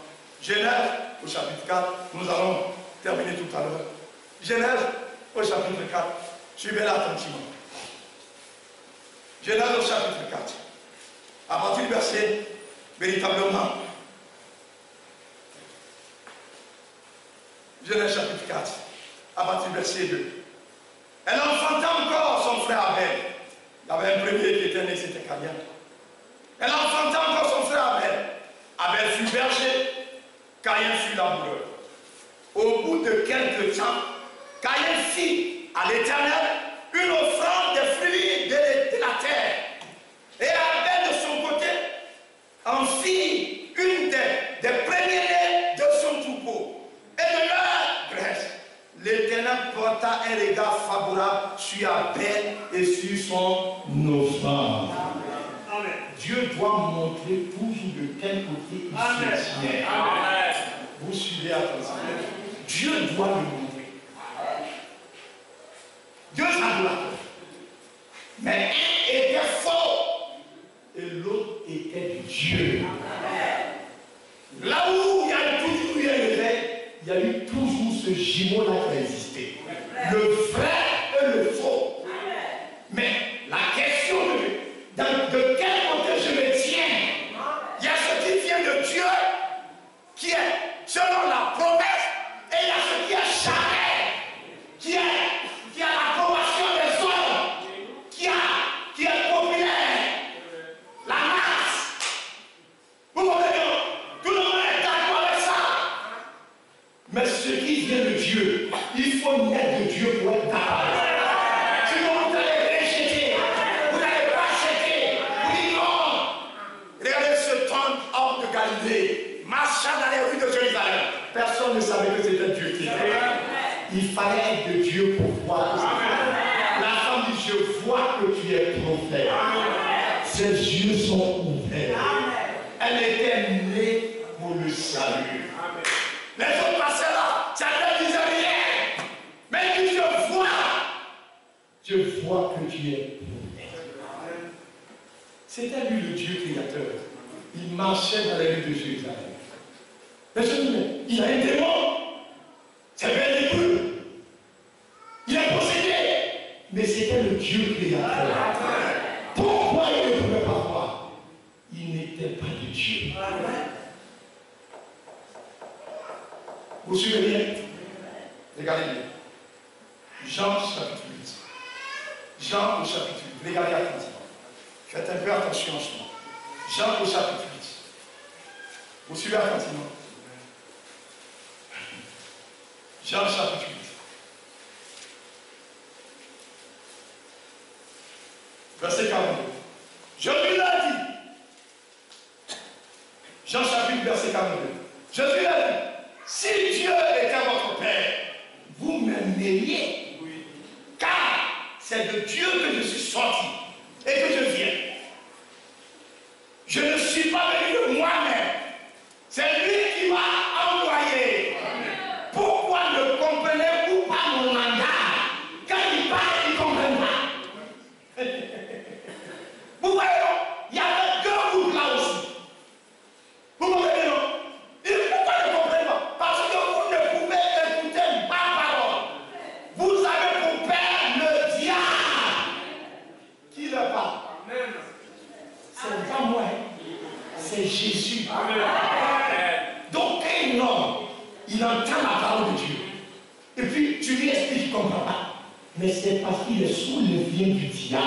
Genèse au chapitre 4, nous allons terminer tout à l'heure. Genèse au chapitre 4, suivez-la attentivement. Genèse au chapitre 4. À partir du verset, véritablement, Genèse chapitre 4, à partir du verset 2. Elle enfanta encore son frère Abel. Il y avait un premier qui était né, c'était Caïn. Elle enfanta encore son frère Abel. Abel fut berger, Caïn fut laboureur. Au bout de quelques temps, Caïn fit à l'Éternel une offrande des fruits de la terre. Et Abel, de son côté, en fit une des premiers-nés de son troupeau et de leur graisse. L'Éternel porta un regard favorable sur Abel et sur son offrande. Dieu doit montrer toujours de quel côté il se tient. Vous suivez attentivement. Dieu doit le montrer. Dieu s'adore. Mais un était faux et l'autre était du Dieu. Là où il y a toujours eu un éveil, il y a eu toujours ce jumeau-là qui a existé. Le vrai et le faux. Mais la question de quel côté je me tiens, il y a ce qui vient de Dieu, qui est selon la promesse, et il y a ce qui est charnel, qui a l'approbation des hommes, qui est populaire, la masse. Vous comprenez? Tout le monde est d'accord avec ça. Mais ce qui vient de Dieu, il faut naître de Dieu pour être d'accord. Sinon vous allez rejeter, vous n'allez pas acheter, vous dites non. Regardez ce temple hors de Galilée, marchant dans les rues de Jérusalem. Personne ne savait que c'était Dieu qui était. Il fallait être de Dieu pour voir. La femme dit, je vois que tu es prophète. Ses yeux sont ouverts. Elle était née pour le salut. Les autres passaient là, ça ne disait rien. Mais il dit, je vois que tu es prophète. C'était lui le Dieu créateur. Il marchait dans les rues de Jérusalem. Il a un démon. C'est Belzébuth. Il est possédé. Mais c'était le Dieu créateur. Pourquoi il ne pouvait pas voir? Il n'était pas de Dieu. Vous suivez bien? Regardez bien. Jean chapitre 8. Jean au chapitre 8. Regardez attentivement. Faites un peu attention en ce moment. Jean au chapitre 8. Vous suivez attentivement? Jean chapitre 8. Verset 42. Jésus l'a dit. Jean chapitre verset 42. Jésus l'a dit. Si Dieu était votre Père, vous m'aimeriez. Oui. Car c'est de Dieu que je suis sorti et que je viens. Je ne suis pas venu de moi-même. C'est lui qui m'a envoyé. Pourquoi ne comprenez-vous pas mon mandat? Quand il parle, il ne comprend pas. Vous voyez, il y avait deux groupes là aussi. Vous comprenez, non? Pourquoi ne comprenez pas? Parce que vous ne pouvez écouter pas entend la parole de Dieu. Et puis tu lui expliques, tu ne comprends pas. Mais c'est parce qu'il est sous le lien du diable.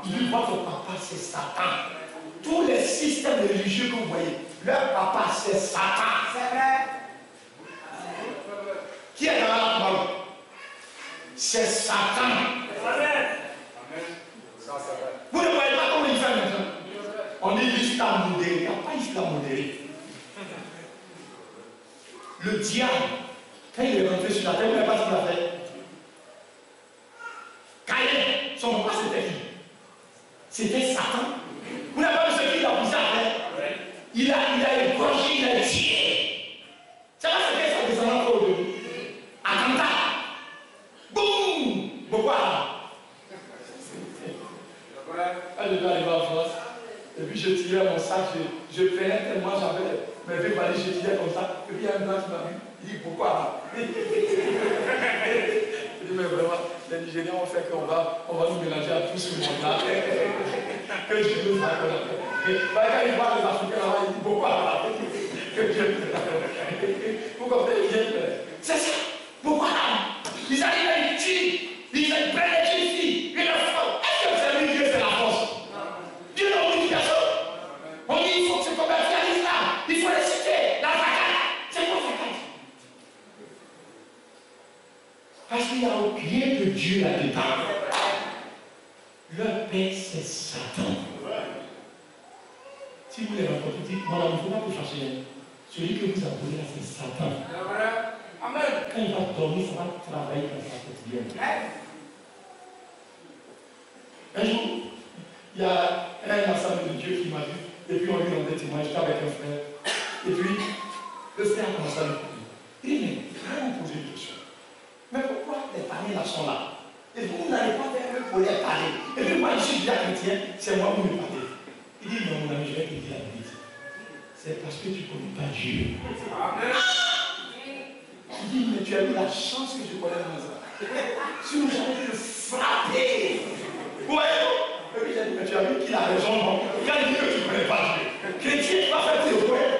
Il dit, votre papa, c'est Satan. Tous les systèmes religieux que vous voyez, leur papa, c'est Satan. C'est vrai. Qui est dans la parole? C'est Satan. Vous ne voyez pas comment il fait maintenant? On dit l'islam modéré. Il n'y a pas d'islam modéré. Le diable, quand il est rentré sur la terre, vous ne savez pas ce qu'il a fait. Caïn, son papa c'était qui? C'était Satan. Vous n'avez pas vu ce qu'il a poussé à faire? Il a égorgé, il a tué. C'est pas ce que ça descend encore de vous. Attentat. Boum. Pourquoi? Quand je dois arriver en France, et puis je tirais mon sac, je prenais tellement, j'avais mes deux valises, je tirais comme ça, et puis il y a un blanc qui m'a vu, il dit pourquoi? Je dis mais vraiment, les Nigériens ont fait qu'on va nous mélanger à tout ce monde-là, que Dieu nous accorde. Quand il voit les Africains là-bas, il dit pourquoi? Que Dieu nous accorde. Vous comprenez bien? C'est ça, pourquoi? Ils arrivent à une fille, ils prennent les jeunes filles, ils leur font. Est-ce que vous avez vu Dieu c'est la force? Dieu n'a oublié personne. On dit il faut se convertir à l'islam, il faut les citer, la zakat. C'est quoi zakat? Parce qu'il n'y a rien de Dieu là-dedans. Leur père c'est Satan. Si vous les rencontrez, dites, mon ami, il ne faut pas vous fâcher. Celui que vous appelez là c'est Satan. Amen. Quand il va dormir, ça va travailler dans sa quotidienne. Un jour, il y a un assemblée de Dieu qui m'a vu, et puis on lui rendait témoin, j'étais avec un frère. Et puis, le frère a commencé à me poser. Il dit, mais il va me poser une question. Mais pourquoi les parents là sont là? Et vous n'allez pas faire eux pour les parler. Et puis moi, je suis déjà chrétien, c'est moi qui me parler. Il dit, non, mon ami, je vais te dire la vérité. C'est parce que tu ne connais pas Dieu. Amen. Il dit, mais tu as eu la chance que je connais dans ça. Si nous j'avais pu le frapper. Vous voyez? Et puis j'ai dit, mais tu as vu qu'il a raison, non? Quand il dit que tu ne connais pas Dieu. Chrétien, tu vas faire tes points.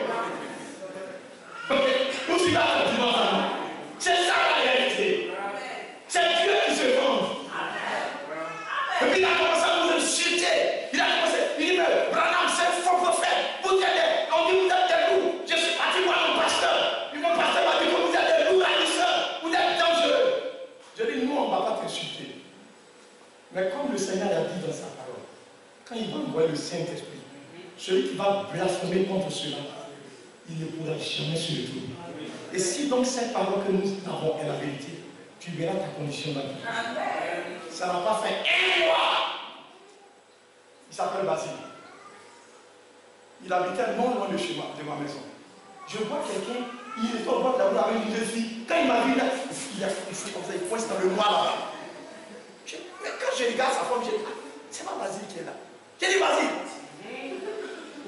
Ok? Vous suivez la dimension. C'est ça la réalité. C'est Dieu qui se venge. Et puis il a commencé à nous insulter. Il a commencé, il dit, mais Branham, c'est un faux prophète. Vous êtes, on dit, vous êtes des loups. Je suis parti voir mon pasteur. Et mon pasteur m'a dit que vous êtes des loups haïsseurs. Vous êtes dangereux. Je dis, nous, on ne va pas t'insulter. Mais comme le Seigneur a dit dans sa parole, quand il va envoyer le Saint-Esprit, celui qui va blasphémer contre cela, il ne pourra jamais se retrouver. Et si donc cette parole que nous avons est la vérité, tu verras ta condition dans la vie. Ça n'a pas fait un mois. Il s'appelle Basile. Il habitait non loin de chez moi, de ma maison. Je vois quelqu'un, il est au bord de la route avec une jeune fille. Quand il m'a vu, il a fait comme ça, il pointe dans le noir là-bas. Mais quand je regarde sa femme, je dis, c'est pas Basile qui est là. J'ai dit Basile.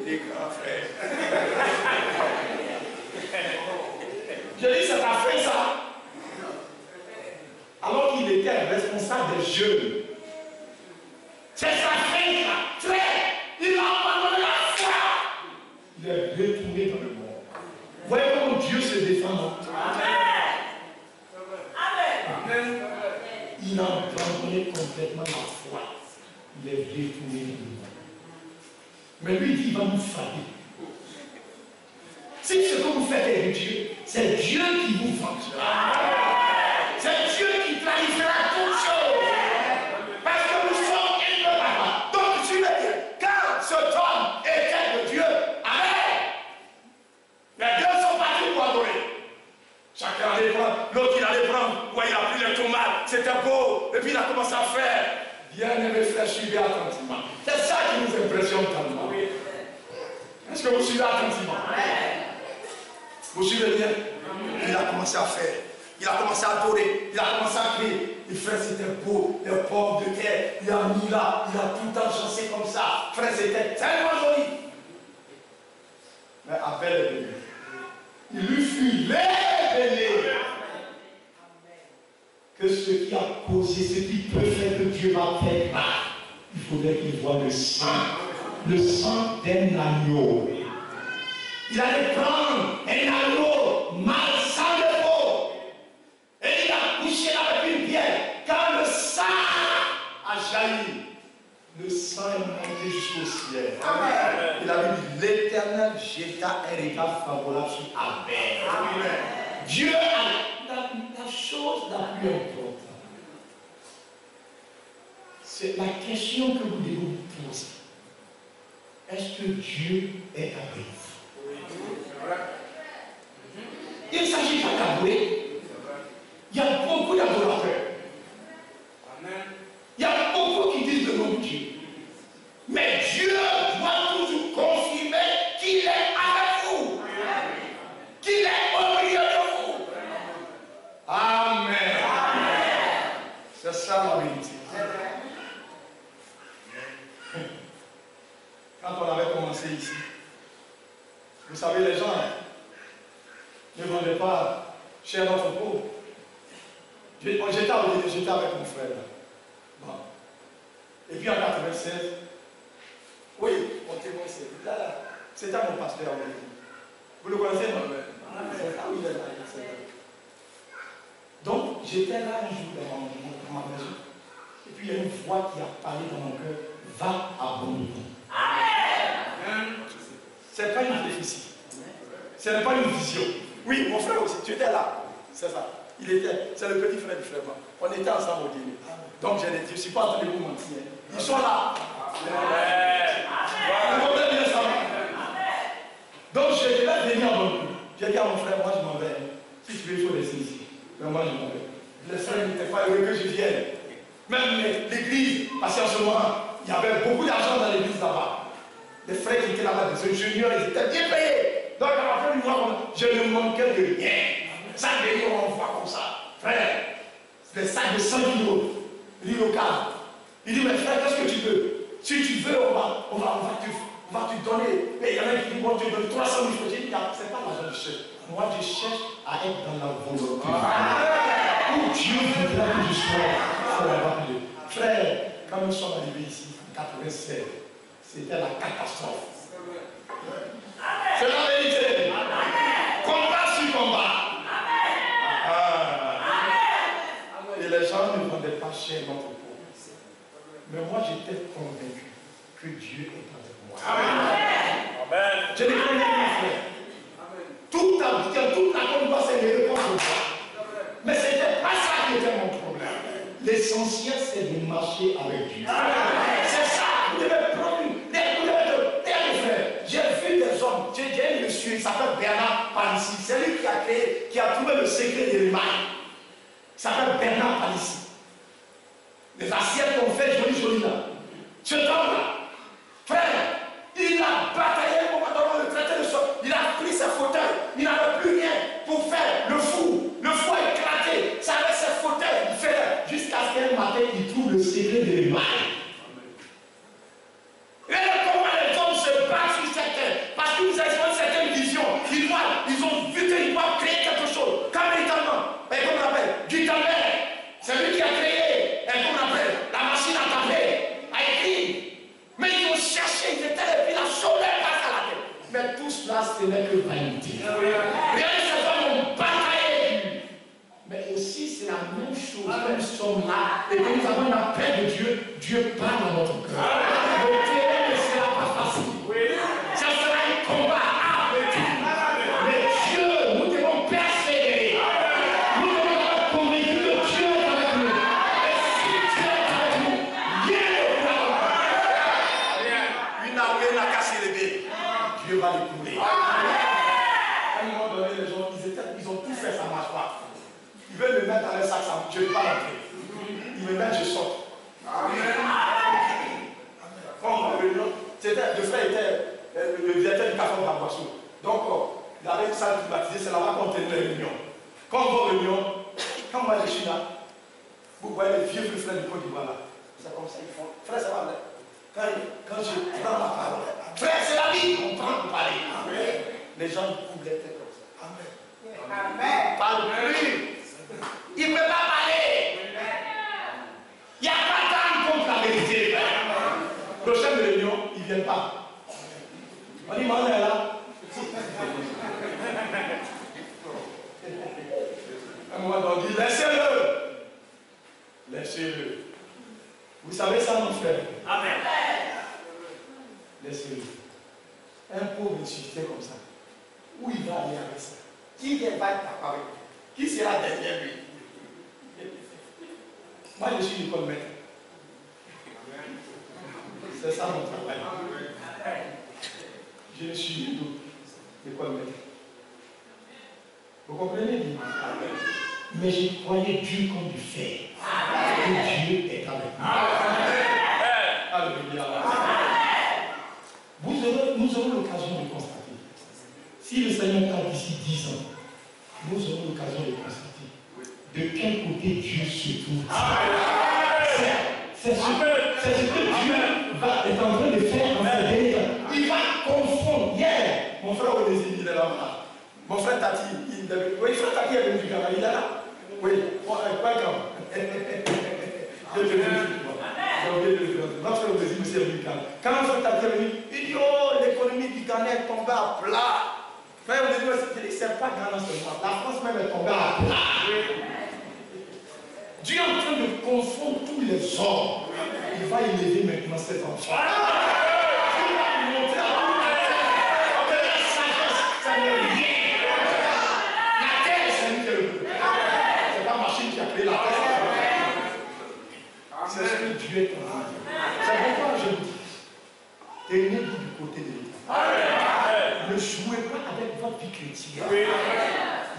Les grands frères. Je dis, c'est ta frère ça. Alors qu'il était responsable des jeunes. C'est sa frère ça. Frère, il a abandonné la foi. Il est retourné dans le monde. Voyez comment Dieu se défend. Amen. Amen. Il a abandonné complètement la foi. Il est retourné dans le monde. Mais lui dit, il va nous frapper. Si ce que vous faites est de Dieu, c'est Dieu qui vous vengera. C'est Dieu qui clarifiera toutes choses. Parce que nous sommes un peu papa. Donc tu veux dire, quand ce homme était de Dieu, amen. Les deux sont partis pour adorer. Chacun allait prendre, l'autre il allait prendre. Ouais, il a pris les tomates, c'était beau. Et puis il a commencé à faire. Bien-aimé frère, suivez attentivement. C'est ça qui nous impressionne tellement. Est-ce que vous suivez attentivement? Vous suivez bien? Il a commencé à faire. Il a commencé à adorer. Il a commencé à crier. Et frère, c'était beau. Les pommes de terre. Il a mis là. Il a tout agencé comme ça. Frère, c'était tellement joli. Mais Abel est venu. Il lui fut révélé que ce qui a causé, ce qui peut faire que Dieu m'appelle, il faudrait qu'il voie le sang d'un agneau. Il allait prendre un agneau mal jeta un regard favorable sur Abel. Dieu a la chose la plus importante. C'est la question que vous devez vous poser. Est-ce que Dieu est avec vous? Il ne s'agit pas d'adorer. Il y a beaucoup d'adorateurs. Il y a beaucoup qui disent le nom de Dieu. Mais Dieu doit toujours confirmer qu'il est avec vous. Qu'il est au milieu de vous. Amen. C'est ça la vérité. Quand on avait commencé ici, vous savez, les gens ne vendaient pas chez notre pauvre. J'étais avec mon frère là. Bon. Et puis en 96, oui, mon témoin c'est là, c'était mon pasteur. Vous le connaissez, non? C'est là où il est là. Donc j'étais là un jour dans ma maison. Et puis il y a une voix qui a parlé dans mon cœur. Va à bon niveau. Ce n'est pas une prophétie. Ce n'est pas une vision. Oui, mon frère aussi, tu étais là. C'est ça. C'est le petit frère du frère. On était ensemble au dîner. Donc je ne suis pas en train de vous mentir. Ils sont là. Vous comprenez bien ça? Donc je devais venir à mon coup. J'ai dit à mon frère, moi je m'en vais. Si tu veux, il faut rester ici. Mais moi je m'en vais. Les frères n'étaient pas heureux que je vienne. Même l'église, parce qu'en ce moment, il y avait beaucoup d'argent dans l'église là-bas. Les frères qui étaient là-bas, des juniors, ils étaient bien payés. Donc à la fin du mois, je ne manquais de rien. Ça veut on voit comme ça. Frère, des sacs de 100 kilos, riz local. Il dit, mais frère, qu'est-ce que tu veux? Si tu veux, on va te donner. Et il y en a qui disent, bon, tu donnes 300 000 francs. Je dis, c'est pas l'argent que je cherche. Moi, je cherche à être dans la volonté. Où Dieu voudra que je sois. Frère, quand nous sommes arrivés ici, en 96, c'était la catastrophe. C'est la vérité. Combat sur combat. Et les gens ne vendaient pas cher notre peau. Mais moi, j'étais convaincu que Dieu est avec moi. Amen. Je l'ai connu, mon frère. Toute la combat s'est levée contre moi. Mais ce n'était pas ça qui était mon problème. L'essentiel, c'est de marcher avec Dieu. C'est ça. Vous devez prendre j'ai vu des hommes, j'ai un monsieur, il s'appelle Bernard Palissy. C'est lui qui a trouvé le secret de l'émail. Il s'appelle Bernard Palissy. Les assiettes qu'on fait joli là. Ce homme-là, frère, il a bataillé pour le traiter de sol. Il a pris ses fauteuils. Il n'avait plus rien pour faire le fou. Le fou a éclaté. Ça avait ses fauteuils. Il fait jusqu'à ce qu'un matin, il trouve le secret de l'émail. Et comment les hommes se battent sur cette terre? Parce qu'ils ont une certaine vision. Ils ont vu qu'ils doivent créer quelque chose. Comme l'étalement. Et comme on appelle, Gutenberg. C'est lui qui a créé. Et comme on appelle, la machine à taper, à écrire. Mais ils ont cherché, ils étaient et puis la soleil passe à la tête. Mais tout cela, ce n'est que vanité. Regardez, ces hommes ont bataillé. Mais aussi, c'est la même chose. Nous sommes là et que nous avons une appel de Dieu. Dieu parle dans notre cœur. Le terrain ne sera pas facile. Ça sera un combat. Mais Dieu, nous devons persévérer. Nous devons être convaincus que Dieu est avec nous. Et si Dieu est avec nous, rien ne pourra. Une armée n'a qu'à s'élever. Dieu va les couler. À un moment donné, les gens, ils ont tout fait, ça ne marche pas. Ils veulent me mettre dans le sac, je ne vais pas rentrer. Ils me mettent, je sors. Le frère était le directeur du café de la boisson. Donc, il avait une salle privatisée, c'est là-bas qu'on tenait les réunions. Quand on va aux réunions, quand moi je suis là, vous voyez les vieux frères du Côte d'Ivoire là. C'est comme ça qu'ils font. Frère, ça va. Quand je prends la parole, frère, c'est la vie, on prend pour parler. Amen. Les gens couvrent les têtes comme ça. Amen. Amen. Parle plus. Il ne peut pas parler. Il n'y a pas d'âme contre la vérité. Prochaine réunion, ils ne viennent pas. On dit, on est là. À un moment donné, on dit, laissez-le. Laissez-le. Vous savez ça, mon frère? Amen. Laissez-le. un pauvre utilité comme ça, où il va aller avec ça? Qui va être papa avec lui? Qui sera derrière lui? Moi, je suis l'école maître. C'est ça mon travail. Je suis l'école maître. Vous comprenez bien? Mais je croyais Dieu comme du fer. Que Dieu est avec nous. Alléluia. Nous aurons l'occasion de constater. Si le Seigneur parle d'ici 10 ans, nous aurons l'occasion de constater de quel côté Dieu se trouve. C'est ce que Dieu est en train de faire en ces derniers temps. Il va confondre. Hier, mon frère Odésie, il est là-bas. Mon frère Tati, oui, frère Tati est venu du Ghana, il est là. Oui, pas grave. Je te dis, j'ai oublié de le dire. Notre frère Odésie aussi est venu du Ghana. Quand mon frère Tati est venu, il dit, oh, l'économie du Ghana est tombée à plat. Frère Odésie, c'est pas Ghana seulement. La France même est tombée à plat. Dieu est en train de confondre tous les hommes. Il va élever maintenant cet enfant. Il va lui montrer à tout la terre que la sagesse, ça n'est rien. La terre, c'est lui qui le veut. C'est pas machine qui a créé la terre. C'est ce que Dieu est en train de faire. C'est pourquoi je vous dis, tenez-vous du côté de l'État. Ne jouez pas avec votre vie chrétienne.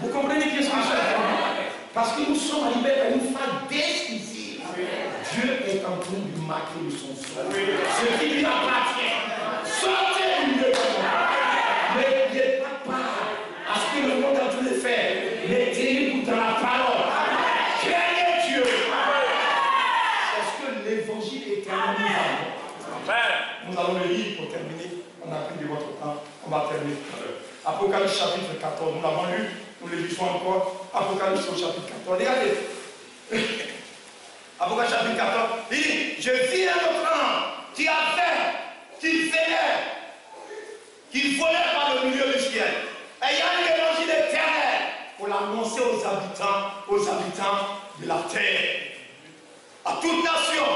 Vous comprenez qu'est-ce que je dis? Parce que nous sommes arrivés à une phase décisive. Dieu est en train de marquer de son sang. Ce qui lui appartient. Sortez du milieu de moi. Ne n'ayez pas part à ce que le monde est en train de faire. Mettez-vous dans la parole. Craignez Dieu. C'est ce que l'évangile éternel nous avons. Nous allons le lire pour terminer. On a pris de votre temps. On va terminer tout à l'heure. Apocalypse chapitre 14. Nous l'avons lu. Nous le lisons encore. Apocalypse au chapitre 14. Regardez. Apocalypse chapitre 14. Il dit, je vis un autre ange qui volait par le milieu du ciel, ayant l'évangile éternel pour l'annoncer aux habitants de la terre, à toute nation,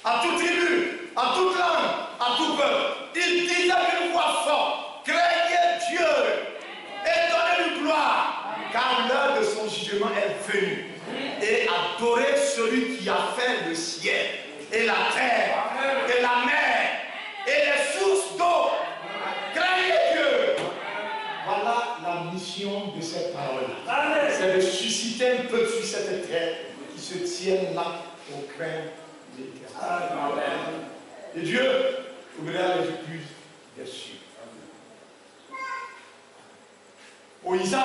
à toute tribu, à toute langue, à tout peuple. Il disait d'une voix forte, craignez Dieu et donnez-lui gloire, car l'heure de son jugement est venue. Et adorez celui qui a fait le ciel, et la terre, et la mer, et les sources d'eau. Craignez Dieu. Voilà la mission de cette parole. C'est de susciter un peuple sur cette terre qui se tienne là au crainte de l'Éternel. Et Dieu ouvrira les plus des cieux. Pour Isaac,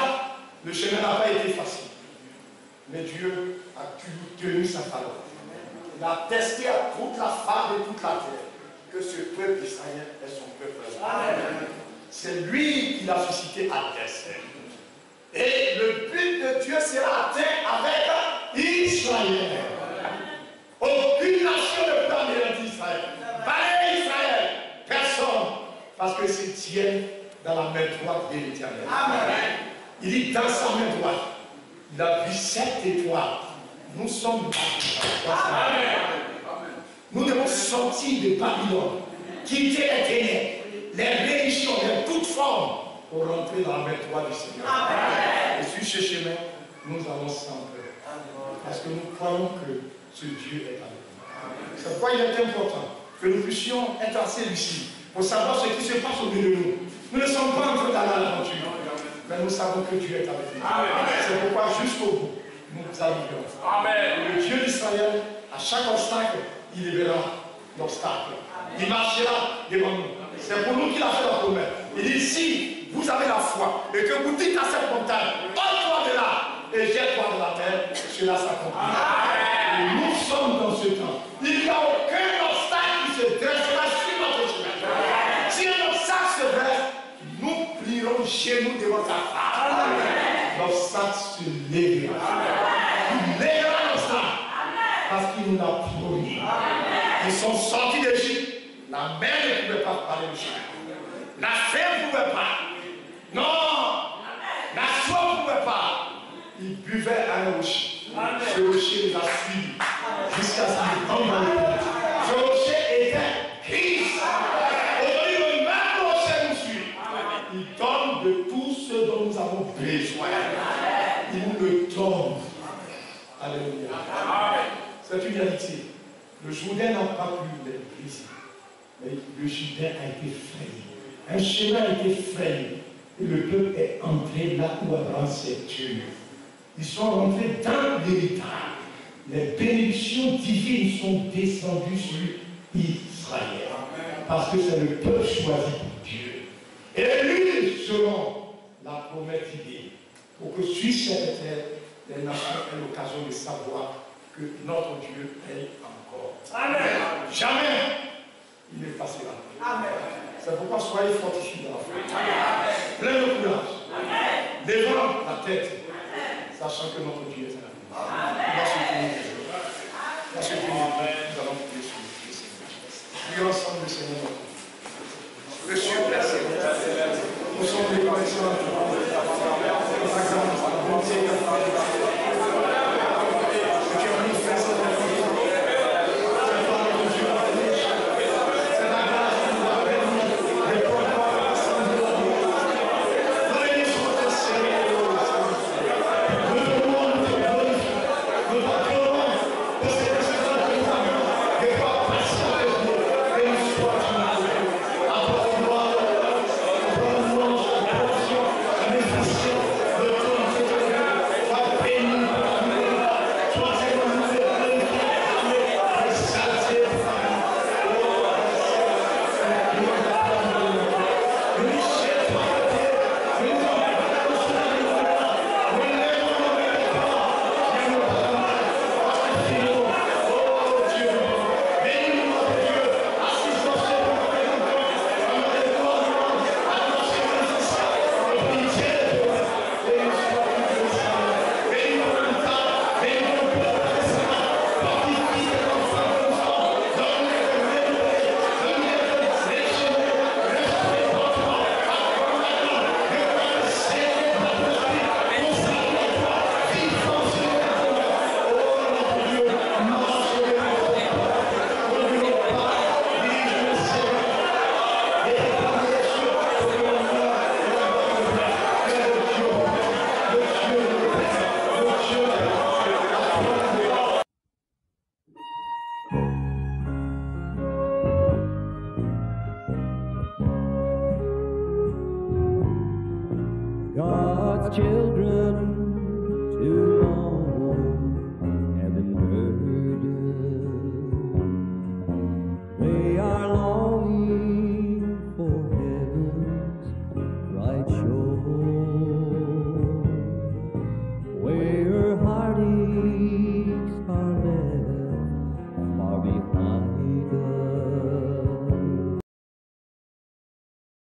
le chemin n'a pas été facile. Mais Dieu a tenu sa parole. Il a testé à toute la face de toute la terre que ce peuple d'Israël est son peuple. C'est lui qui l'a suscité à tester. Et le but de Dieu sera atteint avec Israël. Aucune nation ne peut anéantir Israël. Pas Israël. Personne. Parce que c'est tienne dans la main droite de l'Éternel. Il dit dans sa main droite, il a vu 7 étoiles. Nous sommes nous devons sortir de Babylone, quitter les ténèbres, les religions de toute forme, pour rentrer dans la main droite du Seigneur. Et sur ce chemin, nous allons sans peur. Parce que nous croyons que ce Dieu est avec nous. C'est pourquoi il est important que nous puissions être assez lucides pour savoir ce qui se passe au milieu de nous. Nous ne sommes pas en train d'aller à l'aventure, mais nous savons que Dieu est avec nous. C'est pourquoi jusqu'au bout, nous arriverons. Le Dieu d'Israël, à chaque obstacle, il lèvera l'obstacle. Il marchera devant nous. C'est pour nous qu'il a fait la promesse. Il dit, si vous avez la foi et que vous dites à cette montagne, ôte-toi de là et jette-toi de la terre, cela s'accomplit. Et nous sommes dans ce temps. Il n'y a aucun obstacle qui se dressera sur notre chemin. Si un obstacle se dresse, nous plierons chez nous devant sa face. L'obstacle se lèvera. Il lèvera l'obstacle parce qu'il nous a promis. Ils sont sortis d'Égypte. La mer ne pouvait pas parler de chemin. La faim ne pouvait pas. Non. La soif ne pouvait pas. Ils buvaient à un rocher. Ce rocher les a suivis jusqu'à ce qu'ils tombent dans le pays. Ce rocher était Christ. Aujourd'hui, le même rocher nous suit. il le tombe. Alléluia. C'est une réalité. Le Jourdain n'a pas pu les briser. Mais le Jourdain a été frayé. Un chemin a été frayé. Et le peuple est entré là où Abraham s'est tué. Ils sont rentrés dans l'héritage. Les bénédictions divines sont descendues sur Israël. Parce que c'est le peuple choisi pour Dieu. Et lui, selon la promesse divine, pour que sur cette terre, les nations aient l'occasion de savoir que notre Dieu est encore. Amen. Jamais il ne passera. Amen. C'est pourquoi soyez fortifiés dans la foi. Plein de courage. Levant la tête, sachant que notre Dieu est là. Nous allons prier sur le Seigneur. Prions ensemble le Seigneur. Monsieur, Père Seigneur, nous sommes reconnaissants de ta grâce.